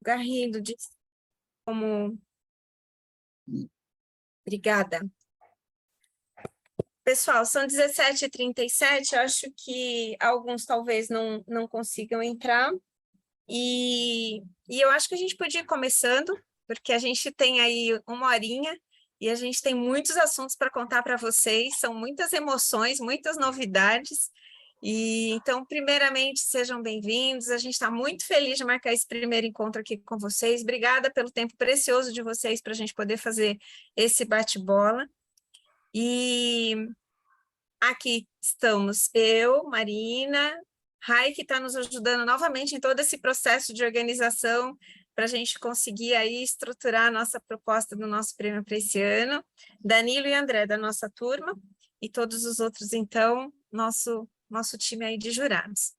Garrido disse como... Obrigada. Pessoal, são 17h37, acho que alguns talvez não consigam entrar. E eu acho que a gente podia ir começando, porque a gente tem aí 1 horinha e a gente tem muitos assuntos para contar para vocês, são muitas emoções, muitas novidades. E então, primeiramente, sejam bem-vindos. A gente está muito feliz de marcar esse primeiro encontro aqui com vocês. Obrigada pelo tempo precioso de vocês para a gente poder fazer esse bate-bola. E aqui estamos eu, Marina, Rai, que está nos ajudando novamente em todo esse processo de organização para a gente conseguir aí estruturar a nossa proposta do nosso prêmio para esse ano, Danilo e André, da nossa turma, e todos os outros, então, nosso time aí de jurados.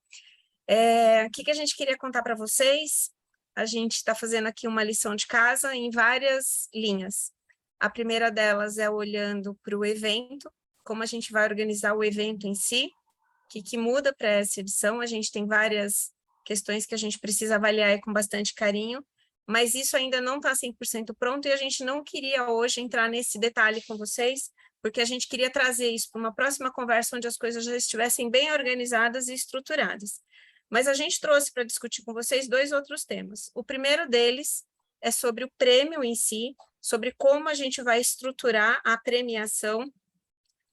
O que a gente queria contar para vocês? A gente está fazendo aqui uma lição de casa em várias linhas. A primeira delas é olhando para o evento, como a gente vai organizar o evento em si, o que muda para essa edição. A gente tem várias questões que a gente precisa avaliar com bastante carinho, mas isso ainda não está 100% pronto e a gente não queria hoje entrar nesse detalhe com vocês, porque a gente queria trazer isso para uma próxima conversa onde as coisas já estivessem bem organizadas e estruturadas. Mas a gente trouxe para discutir com vocês 2 outros temas. O primeiro deles é sobre o prêmio em si, sobre como a gente vai estruturar a premiação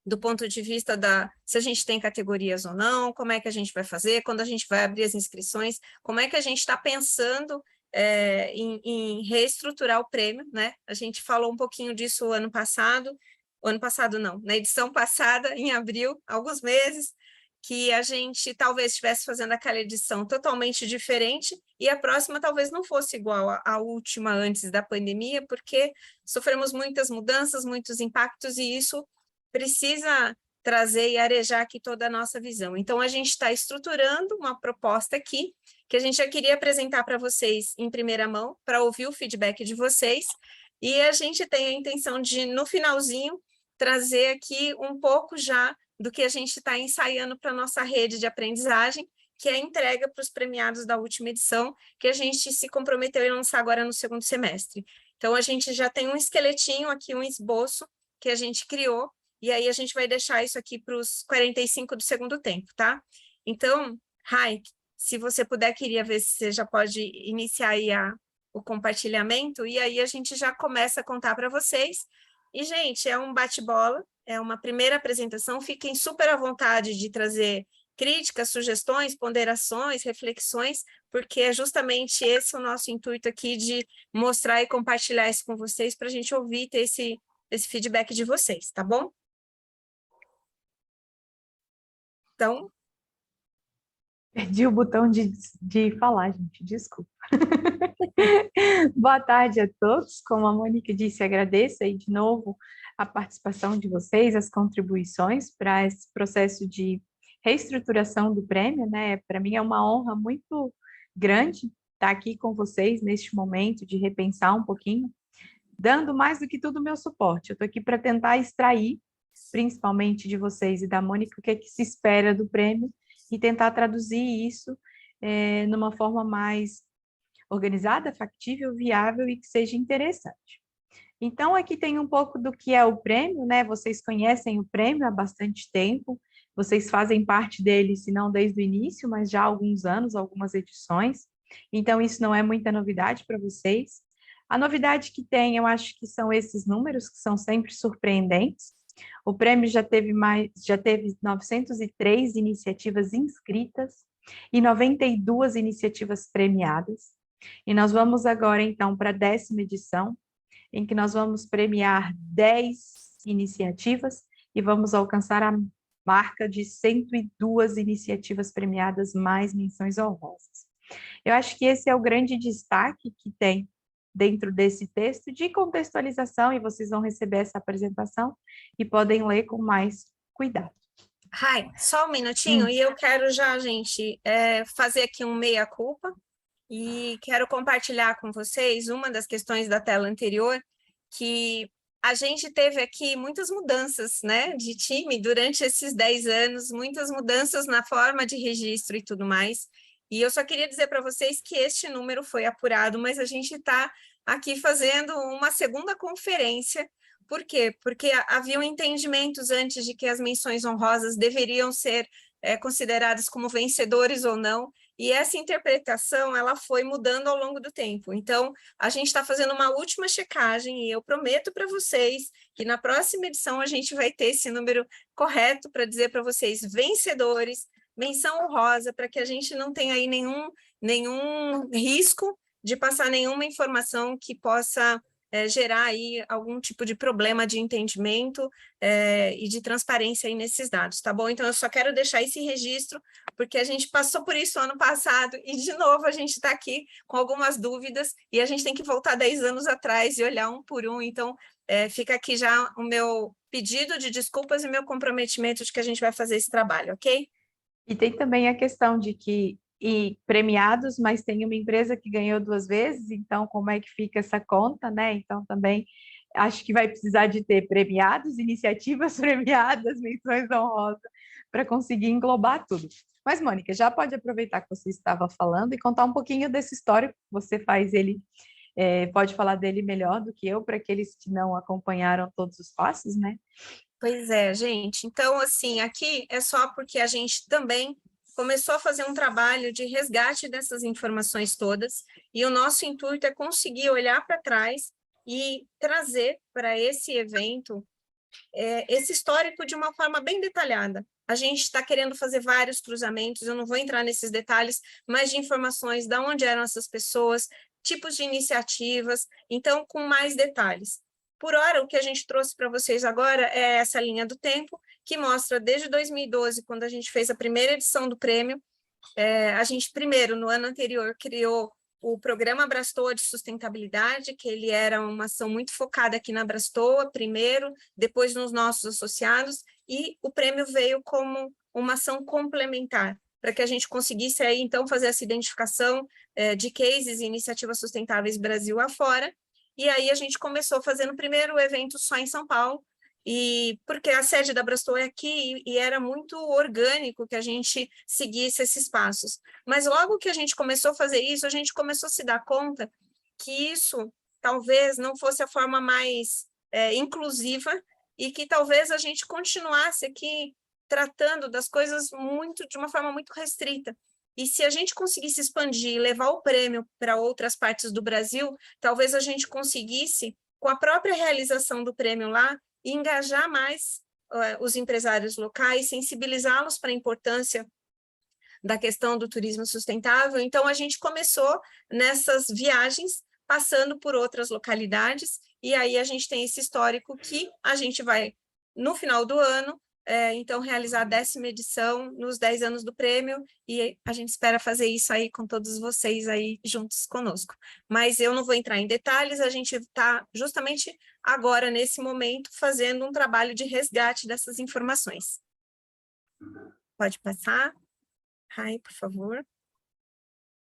do ponto de vista se a gente tem categorias ou não, como é que a gente vai fazer, quando a gente vai abrir as inscrições, como é que a gente está pensando em reestruturar o prêmio, né? A gente falou um pouquinho disso o ano passado não, na edição passada, em abril, alguns meses, que a gente talvez estivesse fazendo aquela edição totalmente diferente e a próxima talvez não fosse igual à última antes da pandemia, porque sofremos muitas mudanças, muitos impactos e isso precisa trazer e arejar aqui toda a nossa visão. Então, a gente está estruturando uma proposta aqui, que a gente já queria apresentar para vocês em primeira mão, para ouvir o feedback de vocês, e a gente tem a intenção de, no finalzinho, trazer aqui um pouco já do que a gente está ensaiando para a nossa rede de aprendizagem, que é a entrega para os premiados da última edição, que a gente se comprometeu em lançar agora no segundo semestre. Então, a gente já tem um esqueletinho aqui, um esboço que a gente criou, e aí a gente vai deixar isso aqui para os 45 do segundo tempo, tá? Então, Rai, se você puder, queria ver se você já pode iniciar aí o compartilhamento, e aí a gente já começa a contar para vocês. E, gente, é um bate-bola, é uma primeira apresentação, fiquem super à vontade de trazer críticas, sugestões, ponderações, reflexões, porque é justamente esse o nosso intuito aqui de mostrar e compartilhar isso com vocês para a gente ouvir e ter esse feedback de vocês, tá bom? Então... Perdi o botão de falar, gente, desculpa. Boa tarde a todos. Como a Mônica disse, agradeço aí de novo a participação de vocês, as contribuições para esse processo de reestruturação do prêmio, né? Para mim é uma honra muito grande estar aqui com vocês neste momento de repensar um pouquinho, dando mais do que tudo o meu suporte. Eu estou aqui para tentar extrair, principalmente de vocês e da Mônica, o que é que se espera do prêmio e tentar traduzir isso numa forma mais organizada, factível, viável e que seja interessante. Então, aqui tem um pouco do que é o prêmio, né? Vocês conhecem o prêmio há bastante tempo, vocês fazem parte dele, se não desde o início, mas já há alguns anos, algumas edições. Então, isso não é muita novidade para vocês. A novidade que tem, eu acho que são esses números, que são sempre surpreendentes. O prêmio já teve 903 iniciativas inscritas e 92 iniciativas premiadas. E nós vamos agora, então, para a 10ª edição, em que nós vamos premiar 10 iniciativas e vamos alcançar a marca de 102 iniciativas premiadas, mais menções honrosas. Eu acho que esse é o grande destaque que tem dentro desse texto de contextualização, e vocês vão receber essa apresentação e podem ler com mais cuidado. Rai, só um minutinho, e eu quero já, gente, fazer aqui um meia-culpa, e quero compartilhar com vocês uma das questões da tela anterior, que a gente teve aqui muitas mudanças, né, de time durante esses 10 anos, muitas mudanças na forma de registro e tudo mais, E eu só queria dizer para vocês que este número foi apurado, mas a gente está aqui fazendo uma segunda conferência. Por quê? Porque haviam entendimentos antes de que as menções honrosas deveriam ser consideradas como vencedores ou não, e essa interpretação ela foi mudando ao longo do tempo. Então, a gente está fazendo uma última checagem, e eu prometo para vocês que na próxima edição a gente vai ter esse número correto para dizer para vocês vencedores, menção honrosa, para que a gente não tenha aí nenhum risco de passar nenhuma informação que possa gerar aí algum tipo de problema de entendimento e de transparência aí nesses dados, tá bom? Então, eu só quero deixar esse registro, porque a gente passou por isso ano passado, e de novo a gente está aqui com algumas dúvidas, e a gente tem que voltar 10 anos atrás e olhar um por um. Então, fica aqui já o meu pedido de desculpas e meu comprometimento de que a gente vai fazer esse trabalho, ok? E tem também a questão de que premiados, mas tem uma empresa que ganhou 2 vezes, então como é que fica essa conta, né? Então também acho que vai precisar de ter premiados, iniciativas premiadas, menções honrosas, para conseguir englobar tudo. Mas, Mônica, já pode aproveitar que você estava falando e contar um pouquinho desse histórico. Você faz ele, pode falar dele melhor do que eu, para aqueles que não acompanharam todos os passos, né? Pois é, gente. Então, assim, aqui é só porque a gente também começou a fazer um trabalho de resgate dessas informações todas, e o nosso intuito é conseguir olhar para trás e trazer para esse evento esse histórico de uma forma bem detalhada. A gente está querendo fazer vários cruzamentos, eu não vou entrar nesses detalhes, mas de informações, de onde eram essas pessoas, tipos de iniciativas, então, com mais detalhes. Por hora, o que a gente trouxe para vocês agora é essa linha do tempo, que mostra desde 2012, quando a gente fez a primeira edição do prêmio. A gente, primeiro, no ano anterior, criou o Programa Abrastoa de Sustentabilidade, que ele era uma ação muito focada aqui na Abrastoa, primeiro, depois nos nossos associados, e o prêmio veio como uma ação complementar, para que a gente conseguisse aí, então, fazer essa identificação de cases e iniciativas sustentáveis Brasil afora. E aí a gente começou fazendo o primeiro evento só em São Paulo, e porque a sede da Abrastoa é aqui, e era muito orgânico que a gente seguisse esses passos. Mas logo que a gente começou a fazer isso, a gente começou a se dar conta que isso talvez não fosse a forma mais inclusiva, e que talvez a gente continuasse aqui tratando das coisas de uma forma muito restrita. E se a gente conseguisse expandir e levar o prêmio para outras partes do Brasil, talvez a gente conseguisse, com a própria realização do prêmio lá, engajar mais os empresários locais, sensibilizá-los para a importância da questão do turismo sustentável. Então, a gente começou nessas viagens, passando por outras localidades, e aí a gente tem esse histórico que a gente vai, no final do ano, então, realizar a 10ª edição nos 10 anos do prêmio, e a gente espera fazer isso aí com todos vocês aí juntos conosco. Mas eu não vou entrar em detalhes, a gente está justamente agora, nesse momento, fazendo um trabalho de resgate dessas informações. Pode passar. Rai, por favor.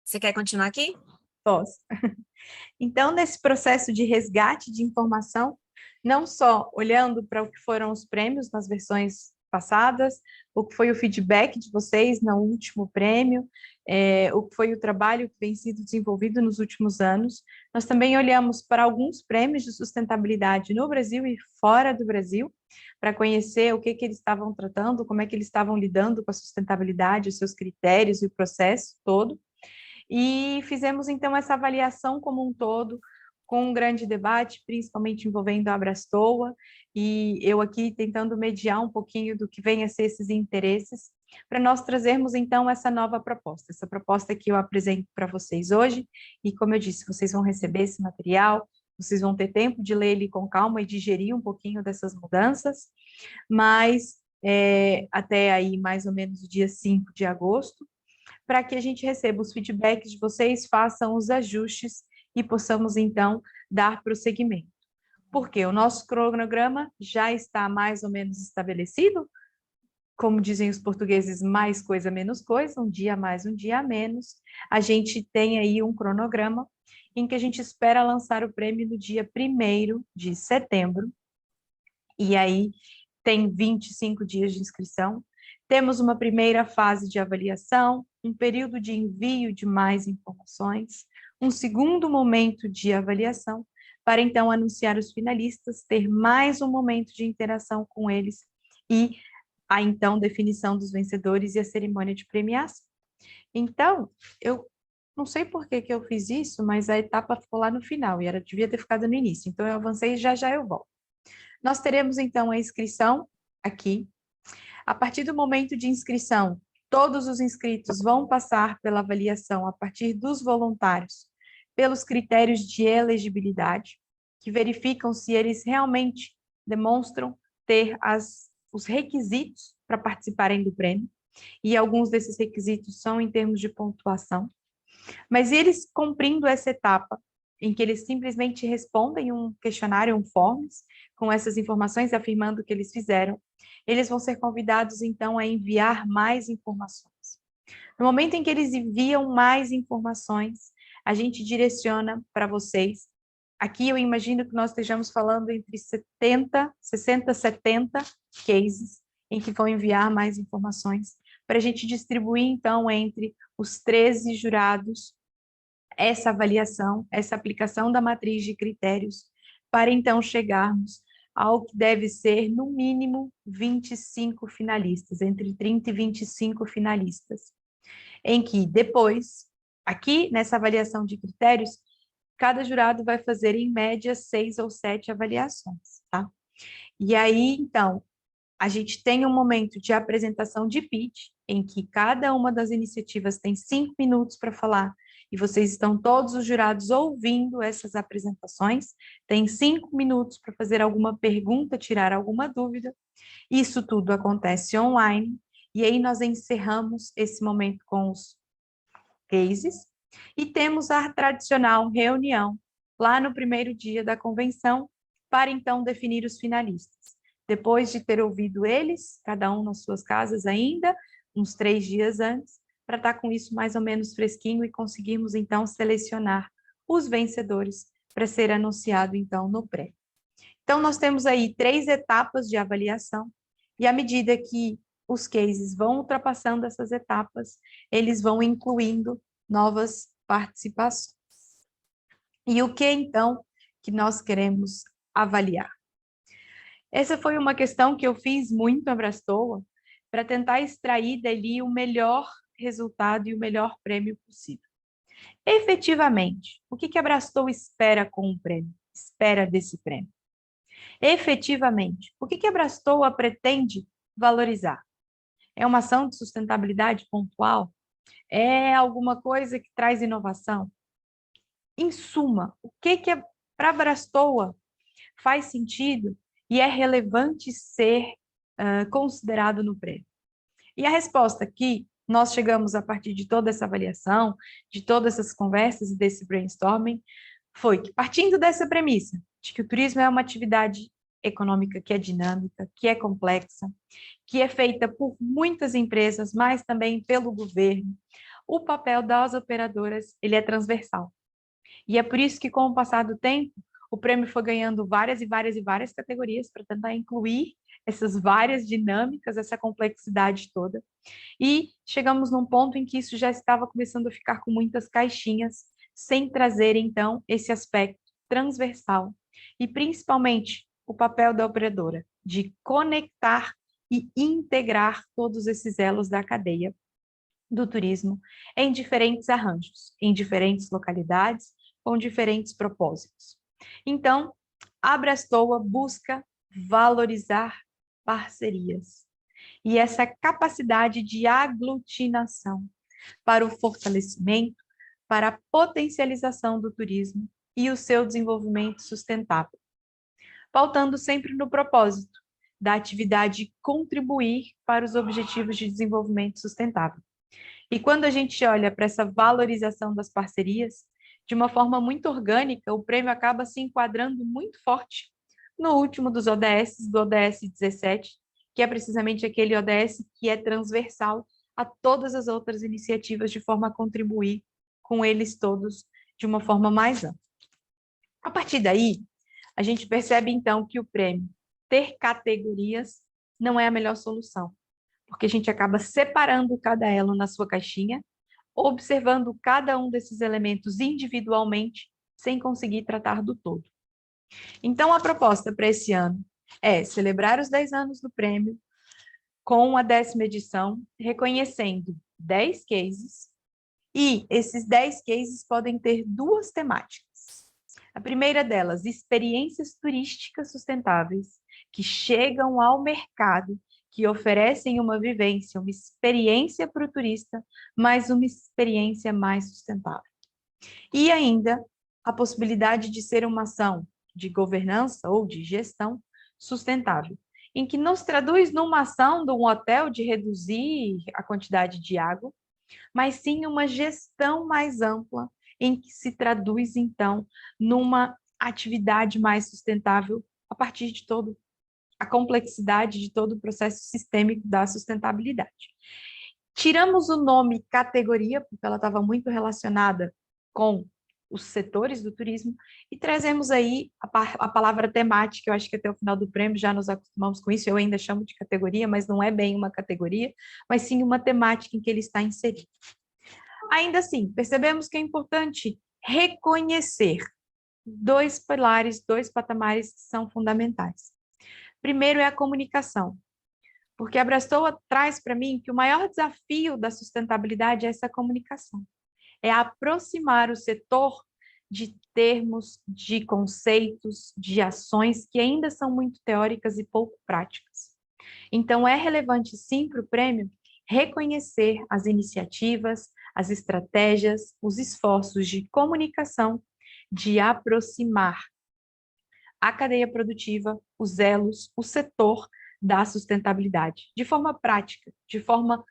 Você quer continuar aqui? Posso. Então, nesse processo de resgate de informação, não só olhando para o que foram os prêmios nas versões passadas, o que foi o feedback de vocês no último prêmio, o que foi o trabalho que vem sido desenvolvido nos últimos anos, nós também olhamos para alguns prêmios de sustentabilidade no Brasil e fora do Brasil, para conhecer o que eles estavam tratando, como é que eles estavam lidando com a sustentabilidade, os seus critérios e o processo todo. E fizemos, então, essa avaliação como um todo, com um grande debate, principalmente envolvendo a Abrastoa, e eu aqui tentando mediar um pouquinho do que vem a ser esses interesses, para nós trazermos, então, essa nova proposta, essa proposta que eu apresento para vocês hoje, e como eu disse, vocês vão receber esse material, vocês vão ter tempo de ler ele com calma e digerir um pouquinho dessas mudanças, mas até aí, mais ou menos, o dia 5 de agosto, para que a gente receba os feedbacks de vocês, façam os ajustes e possamos, então, dar prosseguimento. Porque o nosso cronograma já está mais ou menos estabelecido, como dizem os portugueses, mais coisa, menos coisa, um dia a mais, um dia a menos. A gente tem aí um cronograma em que a gente espera lançar o prêmio no dia 1º de setembro, e aí tem 25 dias de inscrição. Temos uma primeira fase de avaliação, um período de envio de mais informações, um segundo momento de avaliação, para então anunciar os finalistas, ter mais um momento de interação com eles e a então definição dos vencedores e a cerimônia de premiação. Então, eu não sei por que eu fiz isso, mas a etapa ficou lá no final e ela devia ter ficado no início. Então, eu avancei e já eu volto. Nós teremos, então, a inscrição aqui. A partir do momento de inscrição, todos os inscritos vão passar pela avaliação a partir dos voluntários, pelos critérios de elegibilidade, que verificam se eles realmente demonstram ter os requisitos para participarem do prêmio, e alguns desses requisitos são em termos de pontuação. Mas eles cumprindo essa etapa, em que eles simplesmente respondem um questionário, um forms, com essas informações afirmando que eles fizeram, eles vão ser convidados, então, a enviar mais informações. No momento em que eles enviam mais informações, a gente direciona para vocês. Aqui eu imagino que nós estejamos falando entre 60, 70 cases em que vão enviar mais informações, para a gente distribuir, então, entre os 13 jurados, essa avaliação, essa aplicação da matriz de critérios, para então chegarmos ao que deve ser, no mínimo, 25 finalistas, entre 30 e 25 finalistas, em que depois, aqui nessa avaliação de critérios, cada jurado vai fazer, em média, 6 ou 7 avaliações, tá? E aí, então, a gente tem um momento de apresentação de pitch, em que cada uma das iniciativas tem 5 minutos para falar, e vocês estão todos os jurados ouvindo essas apresentações, tem 5 minutos para fazer alguma pergunta, tirar alguma dúvida. Isso tudo acontece online, e aí nós encerramos esse momento com os cases, e temos a tradicional reunião lá no primeiro dia da convenção, para então definir os finalistas. Depois de ter ouvido eles, cada um nas suas casas ainda, uns 3 dias antes, para estar com isso mais ou menos fresquinho e conseguirmos então selecionar os vencedores para ser anunciado então no prêmio. Então nós temos aí 3 etapas de avaliação, e à medida que os cases vão ultrapassando essas etapas, eles vão incluindo novas participações. E o que então que nós queremos avaliar? Essa foi uma questão que eu fiz muito na Abrastoa, para tentar extrair dali o melhor resultado e o melhor prêmio possível. Efetivamente, o que a Abrastoa espera com o prêmio? Espera desse prêmio. Efetivamente, o que a Abrastoa pretende valorizar? É uma ação de sustentabilidade pontual? É alguma coisa que traz inovação? Em suma, o que para a Abrastoa faz sentido e é relevante ser considerado no prêmio? E a resposta que nós chegamos a partir de toda essa avaliação, de todas essas conversas e desse brainstorming, foi que, partindo dessa premissa, de que o turismo é uma atividade econômica que é dinâmica, que é complexa, que é feita por muitas empresas, mas também pelo governo, o papel das operadoras ele é transversal. E é por isso que, com o passar do tempo, o prêmio foi ganhando várias e várias e várias categorias para tentar incluir essas várias dinâmicas, essa complexidade toda. E chegamos num ponto em que isso já estava começando a ficar com muitas caixinhas, sem trazer, então, esse aspecto transversal. E, principalmente, o papel da operadora de conectar e integrar todos esses elos da cadeia do turismo em diferentes arranjos, em diferentes localidades, com diferentes propósitos. Então, a Abrastoa busca valorizar parcerias e essa capacidade de aglutinação para o fortalecimento, para a potencialização do turismo e o seu desenvolvimento sustentável, pautando sempre no propósito da atividade contribuir para os objetivos de desenvolvimento sustentável. E quando a gente olha para essa valorização das parcerias, de uma forma muito orgânica, o prêmio acaba se enquadrando muito forte no último dos ODS, do ODS 17, que é precisamente aquele ODS que é transversal a todas as outras iniciativas, de forma a contribuir com eles todos de uma forma mais ampla. A partir daí, a gente percebe, então, que o prêmio ter categorias não é a melhor solução, porque a gente acaba separando cada elo na sua caixinha, observando cada um desses elementos individualmente, sem conseguir tratar do todo. Então, a proposta para esse ano é celebrar os 10 anos do prêmio com a 10ª edição, reconhecendo 10 cases, e esses 10 cases podem ter 2 temáticas. A primeira delas, experiências turísticas sustentáveis, que chegam ao mercado, que oferecem uma vivência, uma experiência para o turista, mas uma experiência mais sustentável. E ainda, a possibilidade de ser uma ação de governança ou de gestão sustentável, em que nos traduz numa ação de um hotel de reduzir a quantidade de água, mas sim uma gestão mais ampla, em que se traduz, então, numa atividade mais sustentável a partir de toda a complexidade de todo o processo sistêmico da sustentabilidade. Tiramos o nome categoria, porque ela estava muito relacionada com os setores do turismo, e trazemos aí a palavra temática. Eu acho que até o final do prêmio já nos acostumamos com isso, eu ainda chamo de categoria, mas não é bem uma categoria, mas sim uma temática em que ele está inserido. Ainda assim, percebemos que é importante reconhecer 2 pilares, 2 patamares que são fundamentais. Primeiro é a comunicação, porque a Abrastoa traz para mim que o maior desafio da sustentabilidade é essa comunicação. É aproximar o setor de termos, de conceitos, de ações que ainda são muito teóricas e pouco práticas. Então, é relevante, sim, para o prêmio reconhecer as iniciativas, as estratégias, os esforços de comunicação, de aproximar a cadeia produtiva, os elos, o setor da sustentabilidade, de forma prática, de forma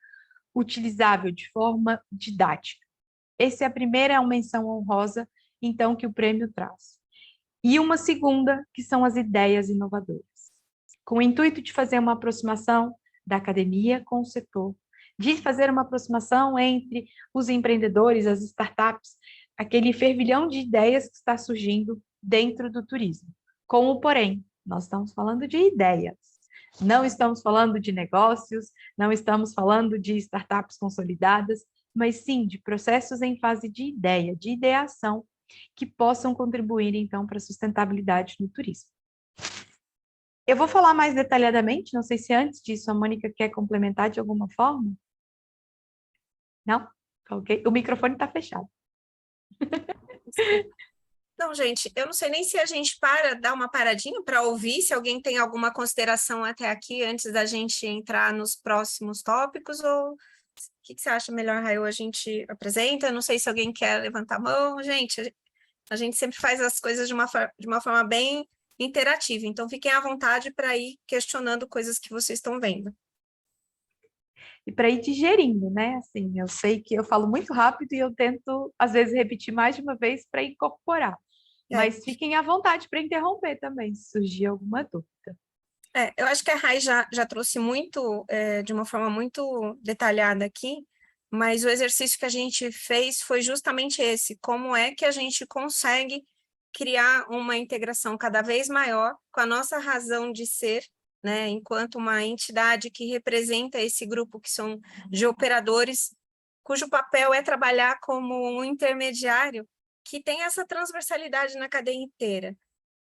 utilizável, de forma didática. Essa é a primeira menção honrosa, então, que o prêmio traz. E uma segunda, que são as ideias inovadoras, com o intuito de fazer uma aproximação da academia com o setor, de fazer uma aproximação entre os empreendedores, as startups, aquele fervilhão de ideias que está surgindo dentro do turismo. Com o porém, nós estamos falando de ideias, não estamos falando de negócios, não estamos falando de startups consolidadas, mas sim de processos em fase de ideia, de ideação, que possam contribuir, então, para a sustentabilidade no turismo. Eu vou falar mais detalhadamente, não sei se antes disso a Mônica quer complementar de alguma forma. Não? Ok. O microfone está fechado. Não, gente, eu não sei nem se a gente dá uma paradinha para ouvir, se alguém tem alguma consideração até aqui, antes da gente entrar nos próximos tópicos, ou o que você acha melhor, Raio, a gente apresenta? Não sei se alguém quer levantar a mão. Gente, a gente sempre faz as coisas de uma forma bem interativa, então fiquem à vontade para ir questionando coisas que vocês estão vendo. E para ir digerindo, né? Assim, eu sei que eu falo muito rápido e eu tento, às vezes, repetir mais de uma vez para incorporar. Mas fiquem à vontade para interromper também, se surgir alguma dúvida. Eu acho que a Rai já trouxe muito, de uma forma muito detalhada aqui, mas o exercício que a gente fez foi justamente esse: como é que a gente consegue criar uma integração cada vez maior com a nossa razão de ser, né, enquanto uma entidade que representa esse grupo que são de operadores, cujo papel é trabalhar como um intermediário que tem essa transversalidade na cadeia inteira.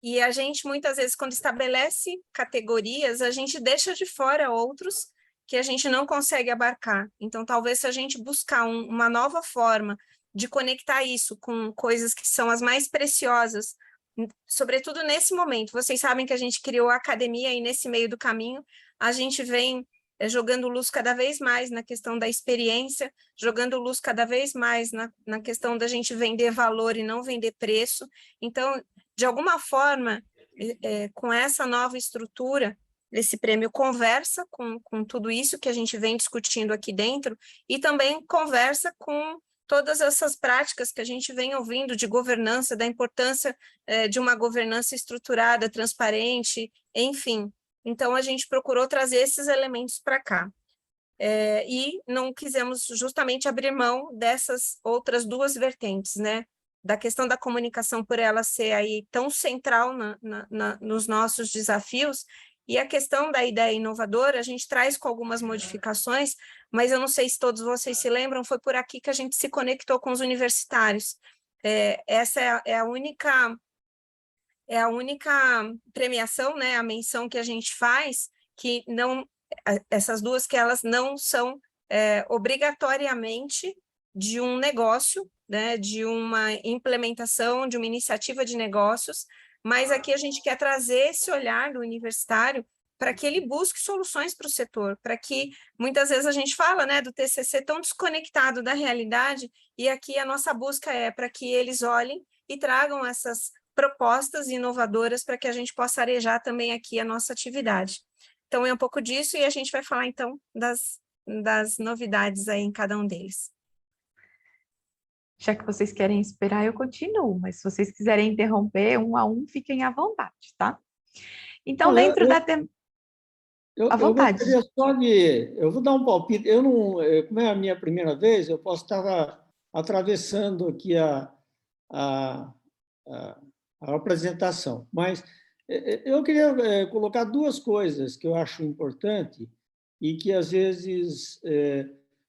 E a gente, muitas vezes, quando estabelece categorias, a gente deixa de fora outros que a gente não consegue abarcar. Então, talvez, se a gente buscar uma nova forma de conectar isso com coisas que são as mais preciosas, sobretudo nesse momento. Vocês sabem que a gente criou a academia e nesse meio do caminho a gente vem jogando luz cada vez mais na questão da experiência, jogando luz cada vez mais na questão da gente vender valor e não vender preço. Então, de alguma forma, com essa nova estrutura, esse prêmio conversa com tudo isso que a gente vem discutindo aqui dentro e também conversa com todas essas práticas que a gente vem ouvindo de governança, da importância de uma governança estruturada, transparente, enfim. Então, a gente procurou trazer esses elementos para cá. E não quisemos justamente abrir mão dessas outras 2 vertentes, né? Da questão da comunicação, por ela ser aí tão central nos nossos desafios, E a questão da ideia inovadora, a gente traz com algumas modificações, mas eu não sei se todos vocês se lembram, foi por aqui que a gente se conectou com os universitários. Essa é a única premiação, né, a menção que a gente faz, que não, essas duas que elas não são obrigatoriamente de um negócio, né, de uma implementação, de uma iniciativa de negócios, mas aqui a gente quer trazer esse olhar do universitário para que ele busque soluções para o setor, para que muitas vezes a gente fala, né, do TCC tão desconectado da realidade, e aqui a nossa busca é para que eles olhem e tragam essas propostas inovadoras para que a gente possa arejar também aqui a nossa atividade. Então, é um pouco disso, e a gente vai falar, então, das novidades aí em cada um deles. Já que vocês querem esperar, eu continuo, mas se vocês quiserem interromper um a um, fiquem à vontade, tá? Então, Olha, dentro da... À vontade. Eu gostaria só de... Eu vou dar um palpite. Eu não, como é a minha primeira vez, eu posso estar atravessando aqui a, a apresentação. Mas eu queria colocar duas coisas que eu acho importante e que, às vezes,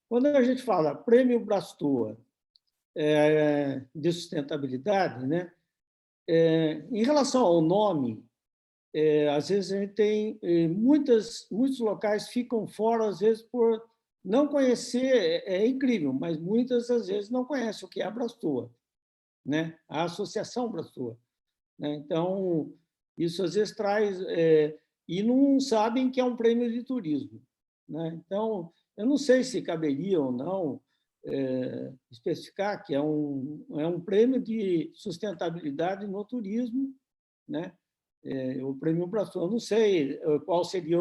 quando a gente fala Prêmio Brastoa de sustentabilidade, né? Em relação ao nome, às vezes a gente tem muitos locais ficam fora, às vezes, por não conhecer, é incrível, mas muitas, às vezes, não conhecem o que é a Brastoa, né? A Associação Brastoa. Né? Então, isso às vezes traz... e não sabem que é um prêmio de turismo. Né? Então, eu não sei se caberia ou não especificar que é um prêmio de sustentabilidade no turismo, né? O prêmio Brastoa. Eu não sei qual seria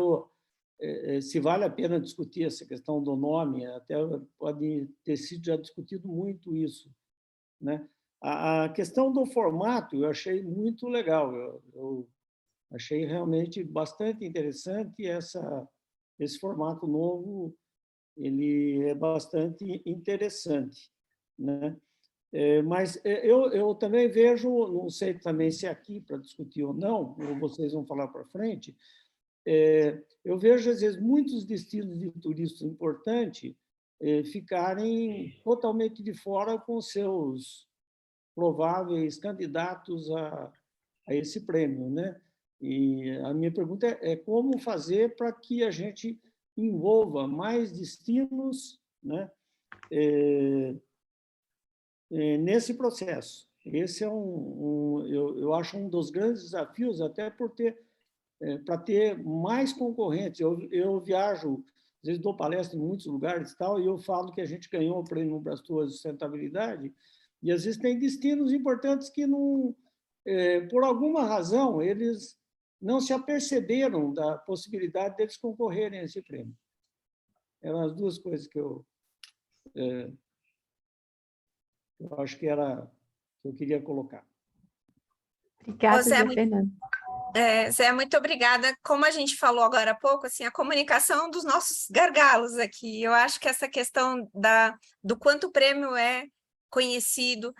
se vale a pena discutir essa questão do nome, até pode ter sido já discutido muito isso, né? A questão do formato eu achei muito legal, eu achei realmente bastante interessante esse formato novo, ele é bastante interessante, né? Mas eu também vejo, não sei também se é aqui para discutir ou não, ou vocês vão falar para frente, eu vejo, às vezes, muitos destinos de turismo importantes ficarem totalmente de fora com seus prováveis candidatos a esse prêmio, né? E a minha pergunta é como fazer para que a gente envolva mais destinos, né? Nesse processo. Esse é eu acho um dos grandes desafios, até para ter mais concorrentes. Eu viajo, às vezes dou palestra em muitos lugares e tal, e eu falo que a gente ganhou o prêmio Brastoa de Sustentabilidade, e às vezes tem destinos importantes que não, por alguma razão, eles não se aperceberam da possibilidade deles concorrerem a esse prêmio. Eram as duas coisas que eu acho que eu queria colocar. Obrigada, Zé Fernando. Zé, muito obrigada. Como a gente falou agora há pouco, assim, a comunicação é um dos nossos gargalos aqui. Eu acho que essa questão do quanto o prêmio é conhecido,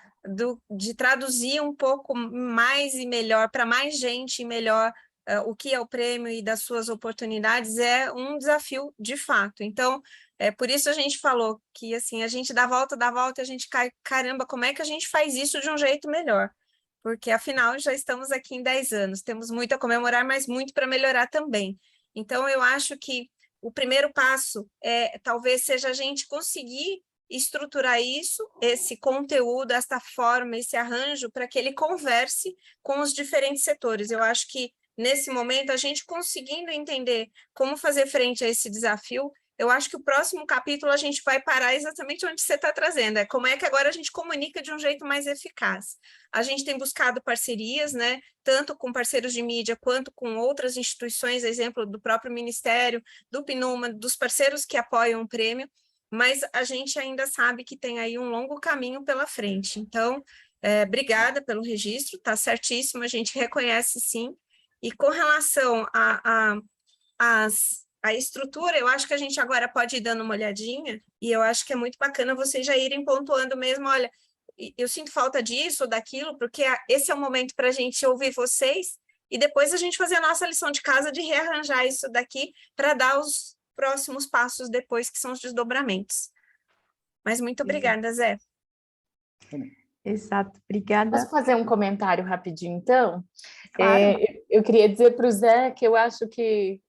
de traduzir um pouco mais e melhor, para mais gente e melhor, o que é o prêmio e das suas oportunidades, é um desafio de fato. Então, por isso a gente falou que assim, a gente dá volta e a gente cai, caramba, como é que a gente faz isso de um jeito melhor? Porque, afinal, já estamos aqui em 10 anos, temos muito a comemorar, mas muito para melhorar também. Então, eu acho que o primeiro passo talvez seja a gente conseguir estruturar isso, esse conteúdo, essa forma, esse arranjo, para que ele converse com os diferentes setores. Eu acho que, nesse momento, a gente conseguindo entender como fazer frente a esse desafio, eu acho que o próximo capítulo a gente vai parar exatamente onde você está trazendo, como é que agora a gente comunica de um jeito mais eficaz. A gente tem buscado parcerias, né, tanto com parceiros de mídia quanto com outras instituições, exemplo do próprio Ministério, do PNUMA, dos parceiros que apoiam o prêmio, mas a gente ainda sabe que tem aí um longo caminho pela frente. Então, obrigada pelo registro, está certíssimo, a gente reconhece sim. E com relação a estrutura, eu acho que a gente agora pode ir dando uma olhadinha, e eu acho que é muito bacana vocês já irem pontuando mesmo, olha, eu sinto falta disso ou daquilo, porque esse é o momento para a gente ouvir vocês e depois a gente fazer a nossa lição de casa de rearranjar isso daqui para dar os próximos passos depois, que são os desdobramentos. Mas muito obrigada, Zé. Exato, obrigada. Posso fazer um comentário rapidinho, então? Claro. Eu queria dizer para o Zé que eu acho que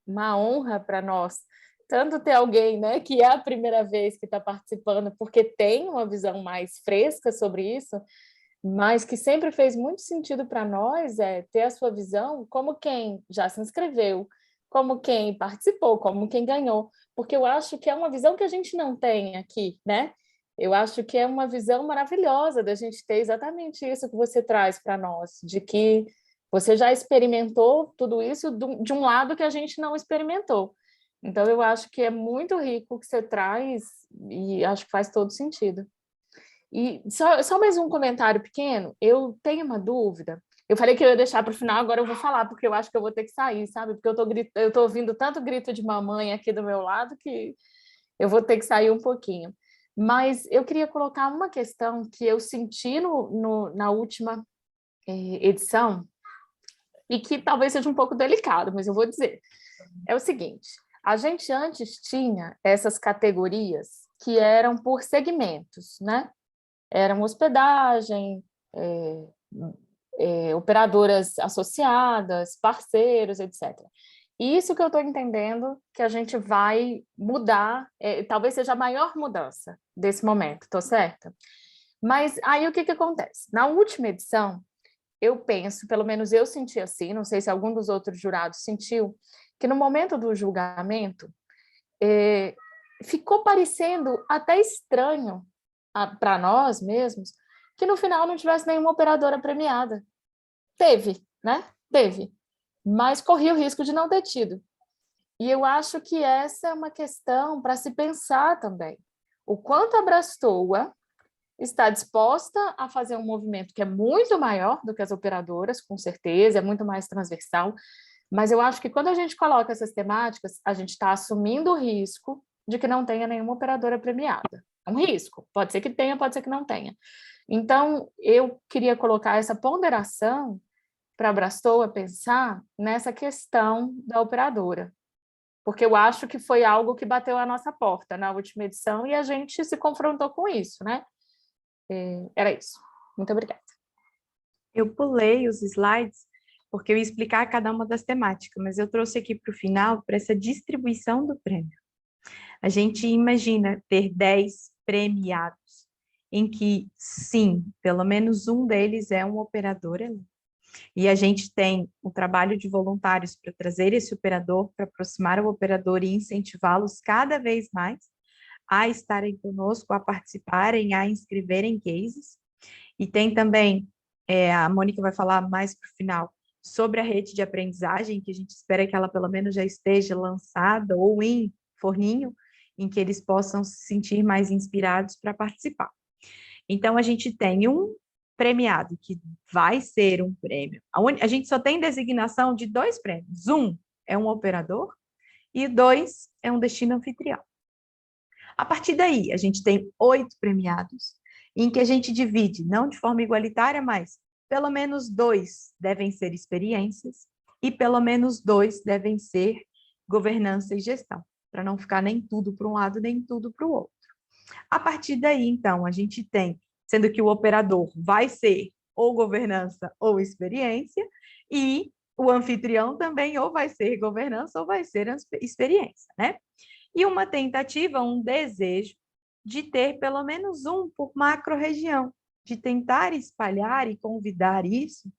uma honra para nós, tanto ter alguém, né, que é a primeira vez que está participando, porque tem uma visão mais fresca sobre isso, mas que sempre fez muito sentido para nós ter a sua visão como quem já se inscreveu, como quem participou, como quem ganhou, porque eu acho que é uma visão que a gente não tem aqui, né? Eu acho que é uma visão maravilhosa da gente ter exatamente isso que você traz para nós, de que você já experimentou tudo isso de um lado que a gente não experimentou. Então, eu acho que é muito rico o que você traz e acho que faz todo sentido. E só mais um comentário pequeno, eu tenho uma dúvida. Eu falei que eu ia deixar para o final, agora eu vou falar, porque eu acho que eu vou ter que sair, sabe? Porque eu estou ouvindo tanto grito de mamãe aqui do meu lado que eu vou ter que sair um pouquinho. Mas eu queria colocar uma questão que eu senti na última edição, e que talvez seja um pouco delicado, mas eu vou dizer. É o seguinte, a gente antes tinha essas categorias que eram por segmentos, né? Eram hospedagem, operadoras associadas, parceiros, etc. Isso que eu estou entendendo que a gente vai mudar, talvez seja a maior mudança desse momento, estou certa? Mas aí o que acontece? Na última edição, eu penso, pelo menos eu senti assim, não sei se algum dos outros jurados sentiu, que no momento do julgamento ficou parecendo até estranho para nós mesmos que no final não tivesse nenhuma operadora premiada. Teve, né? Teve. Mas corria o risco de não ter tido. E eu acho que essa é uma questão para se pensar também. O quanto a Brastoa está disposta a fazer um movimento que é muito maior do que as operadoras, com certeza, é muito mais transversal, mas eu acho que quando a gente coloca essas temáticas, a gente está assumindo o risco de que não tenha nenhuma operadora premiada. É um risco, pode ser que tenha, pode ser que não tenha. Então, eu queria colocar essa ponderação para a Brastoa pensar nessa questão da operadora, porque eu acho que foi algo que bateu à nossa porta na última edição e a gente se confrontou com isso, né? Era isso. Muito obrigada. Eu pulei os slides porque eu ia explicar cada uma das temáticas, mas eu trouxe aqui para o final para essa distribuição do prêmio. A gente imagina ter 10 premiados, em que, sim, pelo menos um deles é um operador, e a gente tem o trabalho de voluntários para trazer esse operador, para aproximar o operador e incentivá-los cada vez mais a estarem conosco, a participarem, a inscreverem cases. E tem também, a Mônica vai falar mais para o final, sobre a rede de aprendizagem, que a gente espera que ela pelo menos já esteja lançada ou em forninho, em que eles possam se sentir mais inspirados para participar. Então, a gente tem um premiado, que vai ser um prêmio. A gente só tem designação de 2 prêmios. Um é um operador e 2 é um destino anfitrião. A partir daí, a gente tem 8 premiados, em que a gente divide, não de forma igualitária, mas pelo menos 2 devem ser experiências e pelo menos 2 devem ser governança e gestão, para não ficar nem tudo para um lado, nem tudo para o outro. A partir daí, então, a gente tem, sendo que o operador vai ser ou governança ou experiência, e o anfitrião também ou vai ser governança ou vai ser experiência, né? E uma tentativa, um desejo de ter pelo menos um por macro-região, de tentar espalhar e convidar isso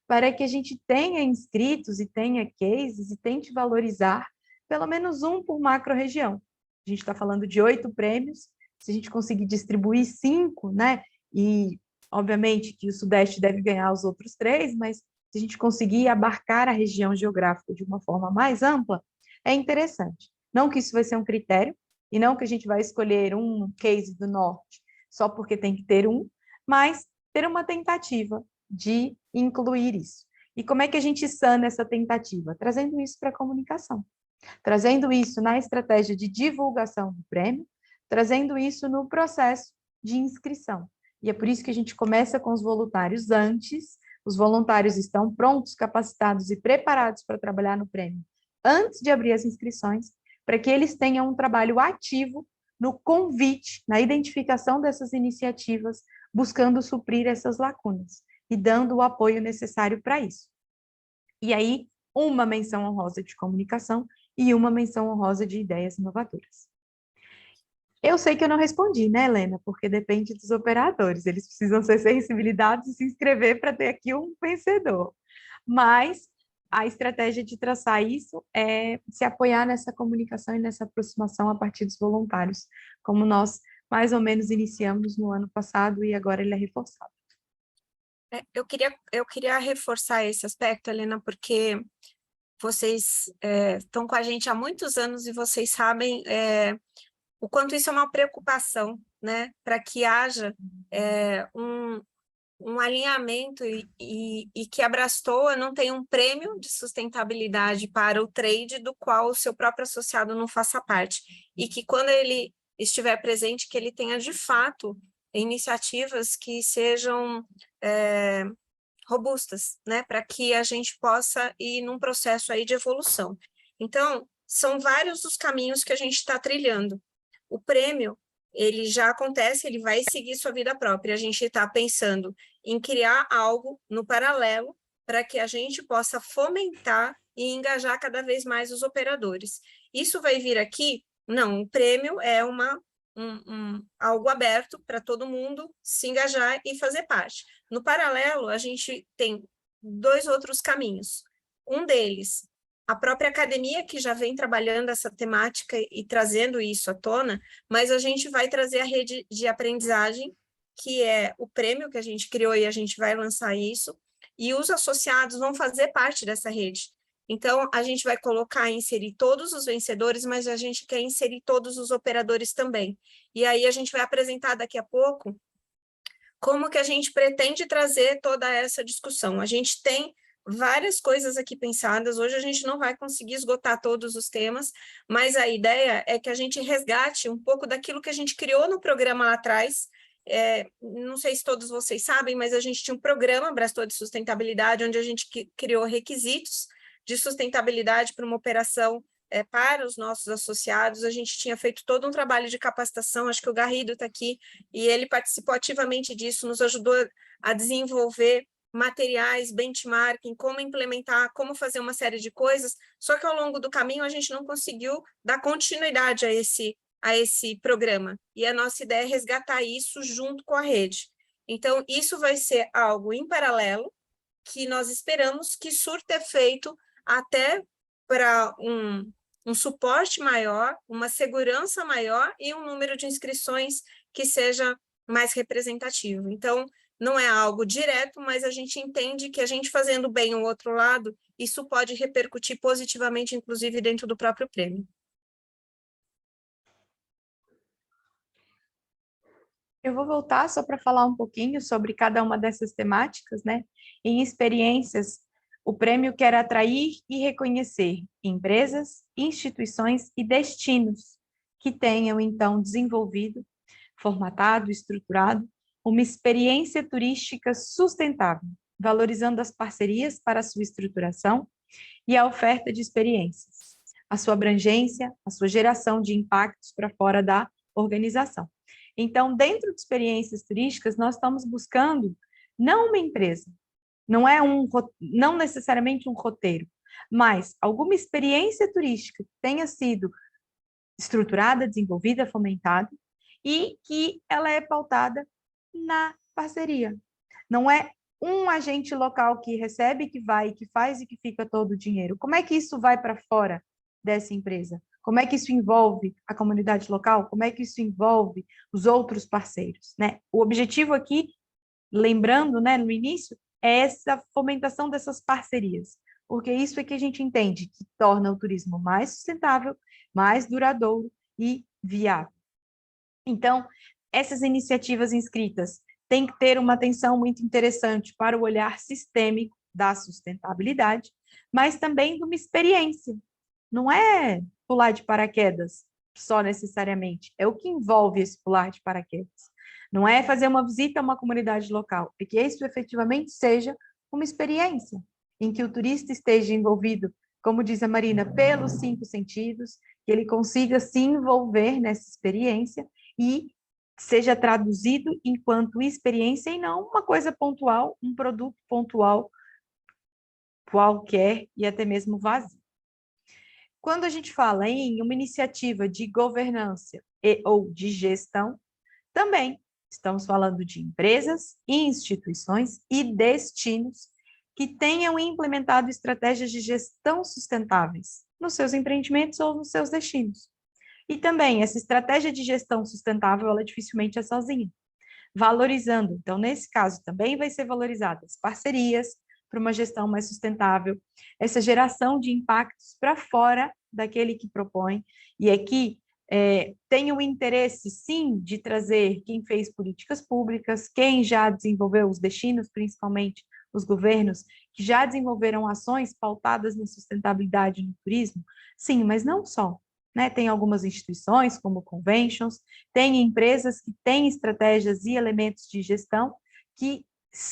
para que a gente tenha inscritos e tenha cases e tente valorizar pelo menos um por macro-região. A gente está falando de 8 prêmios, se a gente conseguir distribuir 5, né? E, obviamente, que o Sudeste deve ganhar os outros 3, mas se a gente conseguir abarcar a região geográfica de uma forma mais ampla, é interessante. Não que isso vai ser um critério, e não que a gente vai escolher um case do Norte só porque tem que ter um, mas ter uma tentativa de incluir isso. E como é que a gente sana essa tentativa? Trazendo isso para a comunicação, trazendo isso na estratégia de divulgação do prêmio, trazendo isso no processo de inscrição. E é por isso que a gente começa com os voluntários antes, Os voluntários estão prontos, capacitados e preparados para trabalhar no prêmio antes de abrir as inscrições, para que eles tenham um trabalho ativo no convite, na identificação dessas iniciativas, buscando suprir essas lacunas e dando o apoio necessário para isso. E aí, uma menção honrosa de comunicação e uma menção honrosa de ideias inovadoras. Eu sei que eu não respondi, né, Helena? Porque depende dos operadores. Eles precisam ser sensibilizados e se inscrever para ter aqui um vencedor. Mas a estratégia de traçar isso é se apoiar nessa comunicação e nessa aproximação a partir dos voluntários, como nós mais ou menos iniciamos no ano passado e agora ele é reforçado. Eu queria reforçar esse aspecto, Helena, porque vocês estão com a gente há muitos anos e vocês sabem o quanto isso é uma preocupação, né? Para que haja um alinhamento e que a Brastoa não tenha um prêmio de sustentabilidade para o trade do qual o seu próprio associado não faça parte. E que quando ele estiver presente, que ele tenha de fato iniciativas que sejam robustas, né? Para que a gente possa ir num processo aí de evolução. Então, são vários os caminhos que a gente está trilhando. O prêmio, ele já acontece, ele vai seguir sua vida própria. A gente está pensando em criar algo no paralelo para que a gente possa fomentar e engajar cada vez mais os operadores. Isso vai vir aqui? Não, o prêmio é algo aberto para todo mundo se engajar e fazer parte. No paralelo, a gente tem 2 outros caminhos. Um deles, a própria academia, que já vem trabalhando essa temática e trazendo isso à tona, mas a gente vai trazer a rede de aprendizagem, que é o prêmio que a gente criou e a gente vai lançar isso, e os associados vão fazer parte dessa rede. Então, a gente vai colocar e inserir todos os vencedores, mas a gente quer inserir todos os operadores também. E aí a gente vai apresentar daqui a pouco como que a gente pretende trazer toda essa discussão. A gente tem várias coisas aqui pensadas, hoje a gente não vai conseguir esgotar todos os temas, mas a ideia é que a gente resgate um pouco daquilo que a gente criou no programa lá atrás. Não sei se todos vocês sabem, mas a gente tinha um programa, Brastoa de Sustentabilidade, onde a gente criou requisitos de sustentabilidade para uma operação para os nossos associados. A gente tinha feito todo um trabalho de capacitação, acho que o Garrido está aqui, e ele participou ativamente disso, nos ajudou a desenvolver materiais, benchmarking, como implementar, como fazer uma série de coisas, só que ao longo do caminho a gente não conseguiu dar continuidade a esse programa, e a nossa ideia é resgatar isso junto com a rede. Então, isso vai ser algo em paralelo, que nós esperamos que surta efeito até para um suporte maior, uma segurança maior e um número de inscrições que seja mais representativo. Então, não é algo direto, mas a gente entende que a gente fazendo bem o outro lado, isso pode repercutir positivamente, inclusive dentro do próprio prêmio. Eu vou voltar só para falar um pouquinho sobre cada uma dessas temáticas, né? Em experiências, o prêmio quer atrair e reconhecer empresas, instituições e destinos que tenham, então, desenvolvido, formatado, estruturado, uma experiência turística sustentável, valorizando as parcerias para a sua estruturação e a oferta de experiências, a sua abrangência, a sua geração de impactos para fora da organização. Então, dentro de experiências turísticas, nós estamos buscando não uma empresa, não necessariamente um roteiro, mas alguma experiência turística que tenha sido estruturada, desenvolvida, fomentada e que ela é pautada na parceria. Não é um agente local que recebe, que vai, que faz e que fica todo o dinheiro. Como é que isso vai para fora dessa empresa? Como é que isso envolve a comunidade local? Como é que isso envolve os outros parceiros, né? O objetivo aqui, lembrando, né, no início, é essa fomentação dessas parcerias, porque isso é que a gente entende que torna o turismo mais sustentável, mais duradouro e viável. Então, essas iniciativas inscritas têm que ter uma atenção muito interessante para o olhar sistêmico da sustentabilidade, mas também de uma experiência. Não é pular de paraquedas só necessariamente, é o que envolve esse pular de paraquedas. Não é fazer uma visita a uma comunidade local, é que isso efetivamente seja uma experiência, em que o turista esteja envolvido, como diz a Marina, pelos 5 sentidos, que ele consiga se envolver nessa experiência e seja traduzido enquanto experiência e não uma coisa pontual, um produto pontual qualquer e até mesmo vazio. Quando a gente fala em uma iniciativa de governança ou de gestão, também estamos falando de empresas, instituições e destinos que tenham implementado estratégias de gestão sustentáveis nos seus empreendimentos ou nos seus destinos. E também, essa estratégia de gestão sustentável, ela dificilmente é sozinha. Valorizando, então, nesse caso, também vai ser valorizada as parcerias para uma gestão mais sustentável, essa geração de impactos para fora daquele que propõe, e aqui tem o interesse, sim, de trazer quem fez políticas públicas, quem já desenvolveu os destinos, principalmente os governos, que já desenvolveram ações pautadas na sustentabilidade no turismo, sim, mas não só. Né? Tem algumas instituições, como conventions, tem empresas que têm estratégias e elementos de gestão que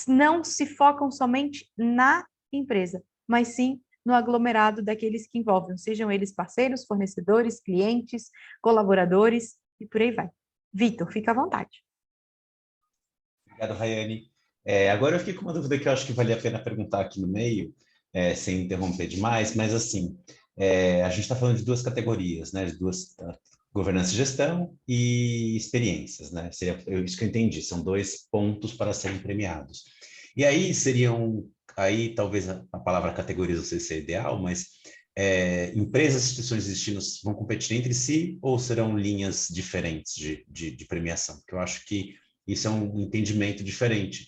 não se focam somente na empresa, mas sim no aglomerado daqueles que envolvem, sejam eles parceiros, fornecedores, clientes, colaboradores e por aí vai. Vitor, fica à vontade. Obrigado, Rayane. Agora eu fiquei com uma dúvida que eu acho que vale a pena perguntar aqui no meio, sem interromper demais, mas assim, a gente está falando de 2 categorias, né, de 2, governança e gestão e experiências, né? Seria isso que eu entendi, são 2 pontos para serem premiados. E aí aí talvez a palavra categorias não sei se é ideal, mas empresas, instituições e destinos vão competir entre si ou serão linhas diferentes de premiação? Porque eu acho que isso é um entendimento diferente.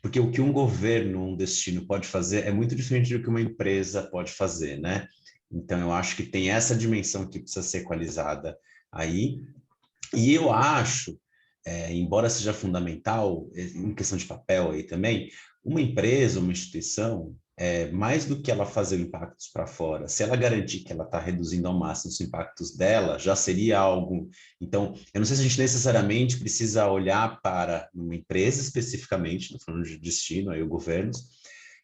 Porque o que um governo, um destino pode fazer é muito diferente do que uma empresa pode fazer, né? Então, eu acho que tem essa dimensão que precisa ser equalizada aí. E eu acho, embora seja fundamental, em questão de papel aí também, uma empresa, uma instituição, mais do que ela fazer impactos para fora, se ela garantir que ela está reduzindo ao máximo os impactos dela, já seria algo... Então, eu não sei se a gente necessariamente precisa olhar para uma empresa especificamente, não falando de destino, aí o governo,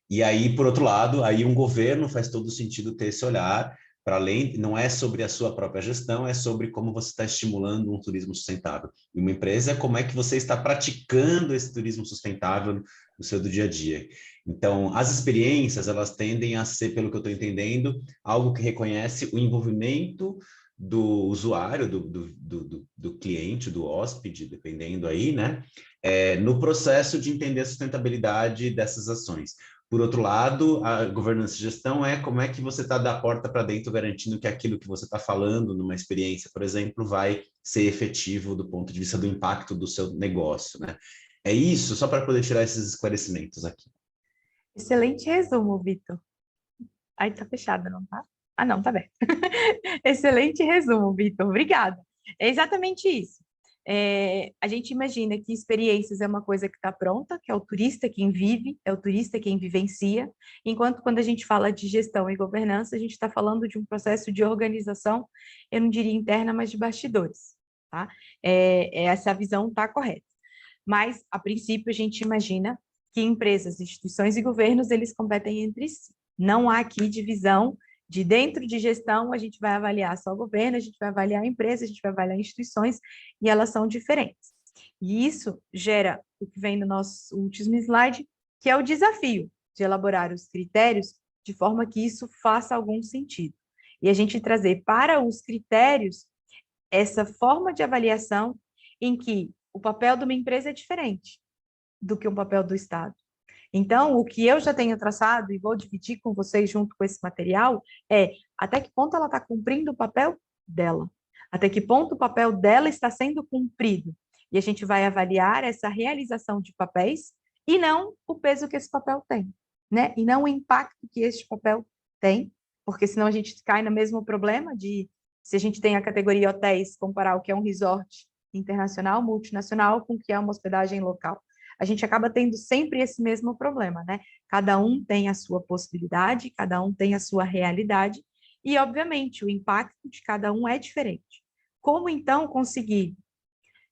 e aí, por outro lado, aí um governo faz todo sentido ter esse olhar para além, não é sobre a sua própria gestão, é sobre como você está estimulando um turismo sustentável. E uma empresa é como é que você está praticando esse turismo sustentável no seu dia a dia. Então, as experiências, elas tendem a ser, pelo que eu estou entendendo, algo que reconhece o envolvimento do usuário, do cliente, do hóspede, dependendo aí, né? No processo de entender a sustentabilidade dessas ações. Por outro lado, a governança e gestão é como é que você está da porta para dentro garantindo que aquilo que você está falando numa experiência, por exemplo, vai ser efetivo do ponto de vista do impacto do seu negócio, né? É isso, só para poder tirar esses esclarecimentos aqui. Excelente resumo, Vitor. Aí tá fechado, não tá? Ah, não, tá aberto. Excelente resumo, Vitor. Obrigada. É exatamente isso. A gente imagina que experiências é uma coisa que está pronta, que é o turista quem vive, é o turista quem vivencia, enquanto quando a gente fala de gestão e governança, a gente está falando de um processo de organização, eu não diria interna, mas de bastidores, tá? Essa visão está correta. Mas, a princípio, a gente imagina que empresas, instituições e governos, eles competem entre si. Não há aqui divisão de dentro de gestão, a gente vai avaliar só o governo, a gente vai avaliar a empresa, a gente vai avaliar instituições, e elas são diferentes. E isso gera o que vem no nosso último slide, que é o desafio de elaborar os critérios de forma que isso faça algum sentido. E a gente trazer para os critérios essa forma de avaliação em que o papel de uma empresa é diferente do que um papel do Estado. Então, o que eu já tenho traçado e vou dividir com vocês junto com esse material é até que ponto ela está cumprindo o papel dela, até que ponto o papel dela está sendo cumprido. E a gente vai avaliar essa realização de papéis e não o peso que esse papel tem, né? E não o impacto que este papel tem, porque senão a gente cai no mesmo problema de, se a gente tem a categoria hotéis, comparar o que é um resort internacional, multinacional, com o que é uma hospedagem local. A gente acaba tendo sempre esse mesmo problema, né? Cada um tem a sua possibilidade, cada um tem a sua realidade, e, obviamente, o impacto de cada um é diferente. Como, então, conseguir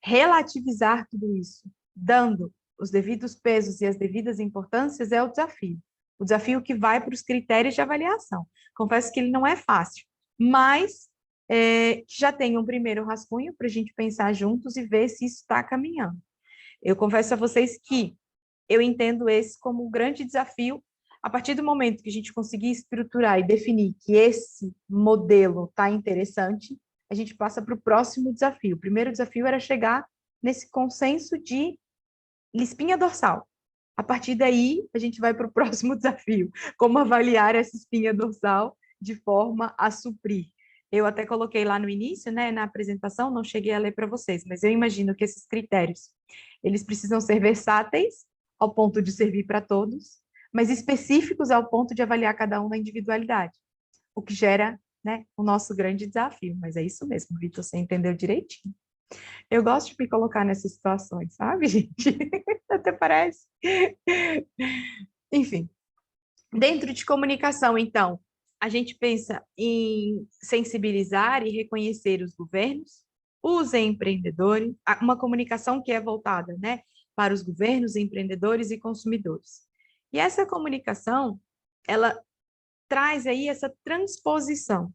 relativizar tudo isso, dando os devidos pesos e as devidas importâncias é o desafio que vai para os critérios de avaliação. Confesso que ele não é fácil, mas já tem um primeiro rascunho para a gente pensar juntos e ver se isso está caminhando. Eu confesso a vocês que eu entendo esse como um grande desafio. A partir do momento que a gente conseguir estruturar e definir que esse modelo está interessante, a gente passa para o próximo desafio. O primeiro desafio era chegar nesse consenso de espinha dorsal. A partir daí, a gente vai para o próximo desafio, como avaliar essa espinha dorsal de forma a suprir. Eu até coloquei lá no início, né, na apresentação, não cheguei a ler para vocês, mas eu imagino que esses critérios, eles precisam ser versáteis, ao ponto de servir para todos, mas específicos ao ponto de avaliar cada um na individualidade, o que gera, né, o nosso grande desafio. Mas é isso mesmo, Vitor, você entendeu direitinho. Eu gosto de me colocar nessas situações, sabe, gente? Até parece. Enfim, dentro de comunicação, então, a gente pensa em sensibilizar e reconhecer os governos, os empreendedores, uma comunicação que é voltada, né, para os governos, empreendedores e consumidores. E essa comunicação, ela traz aí essa transposição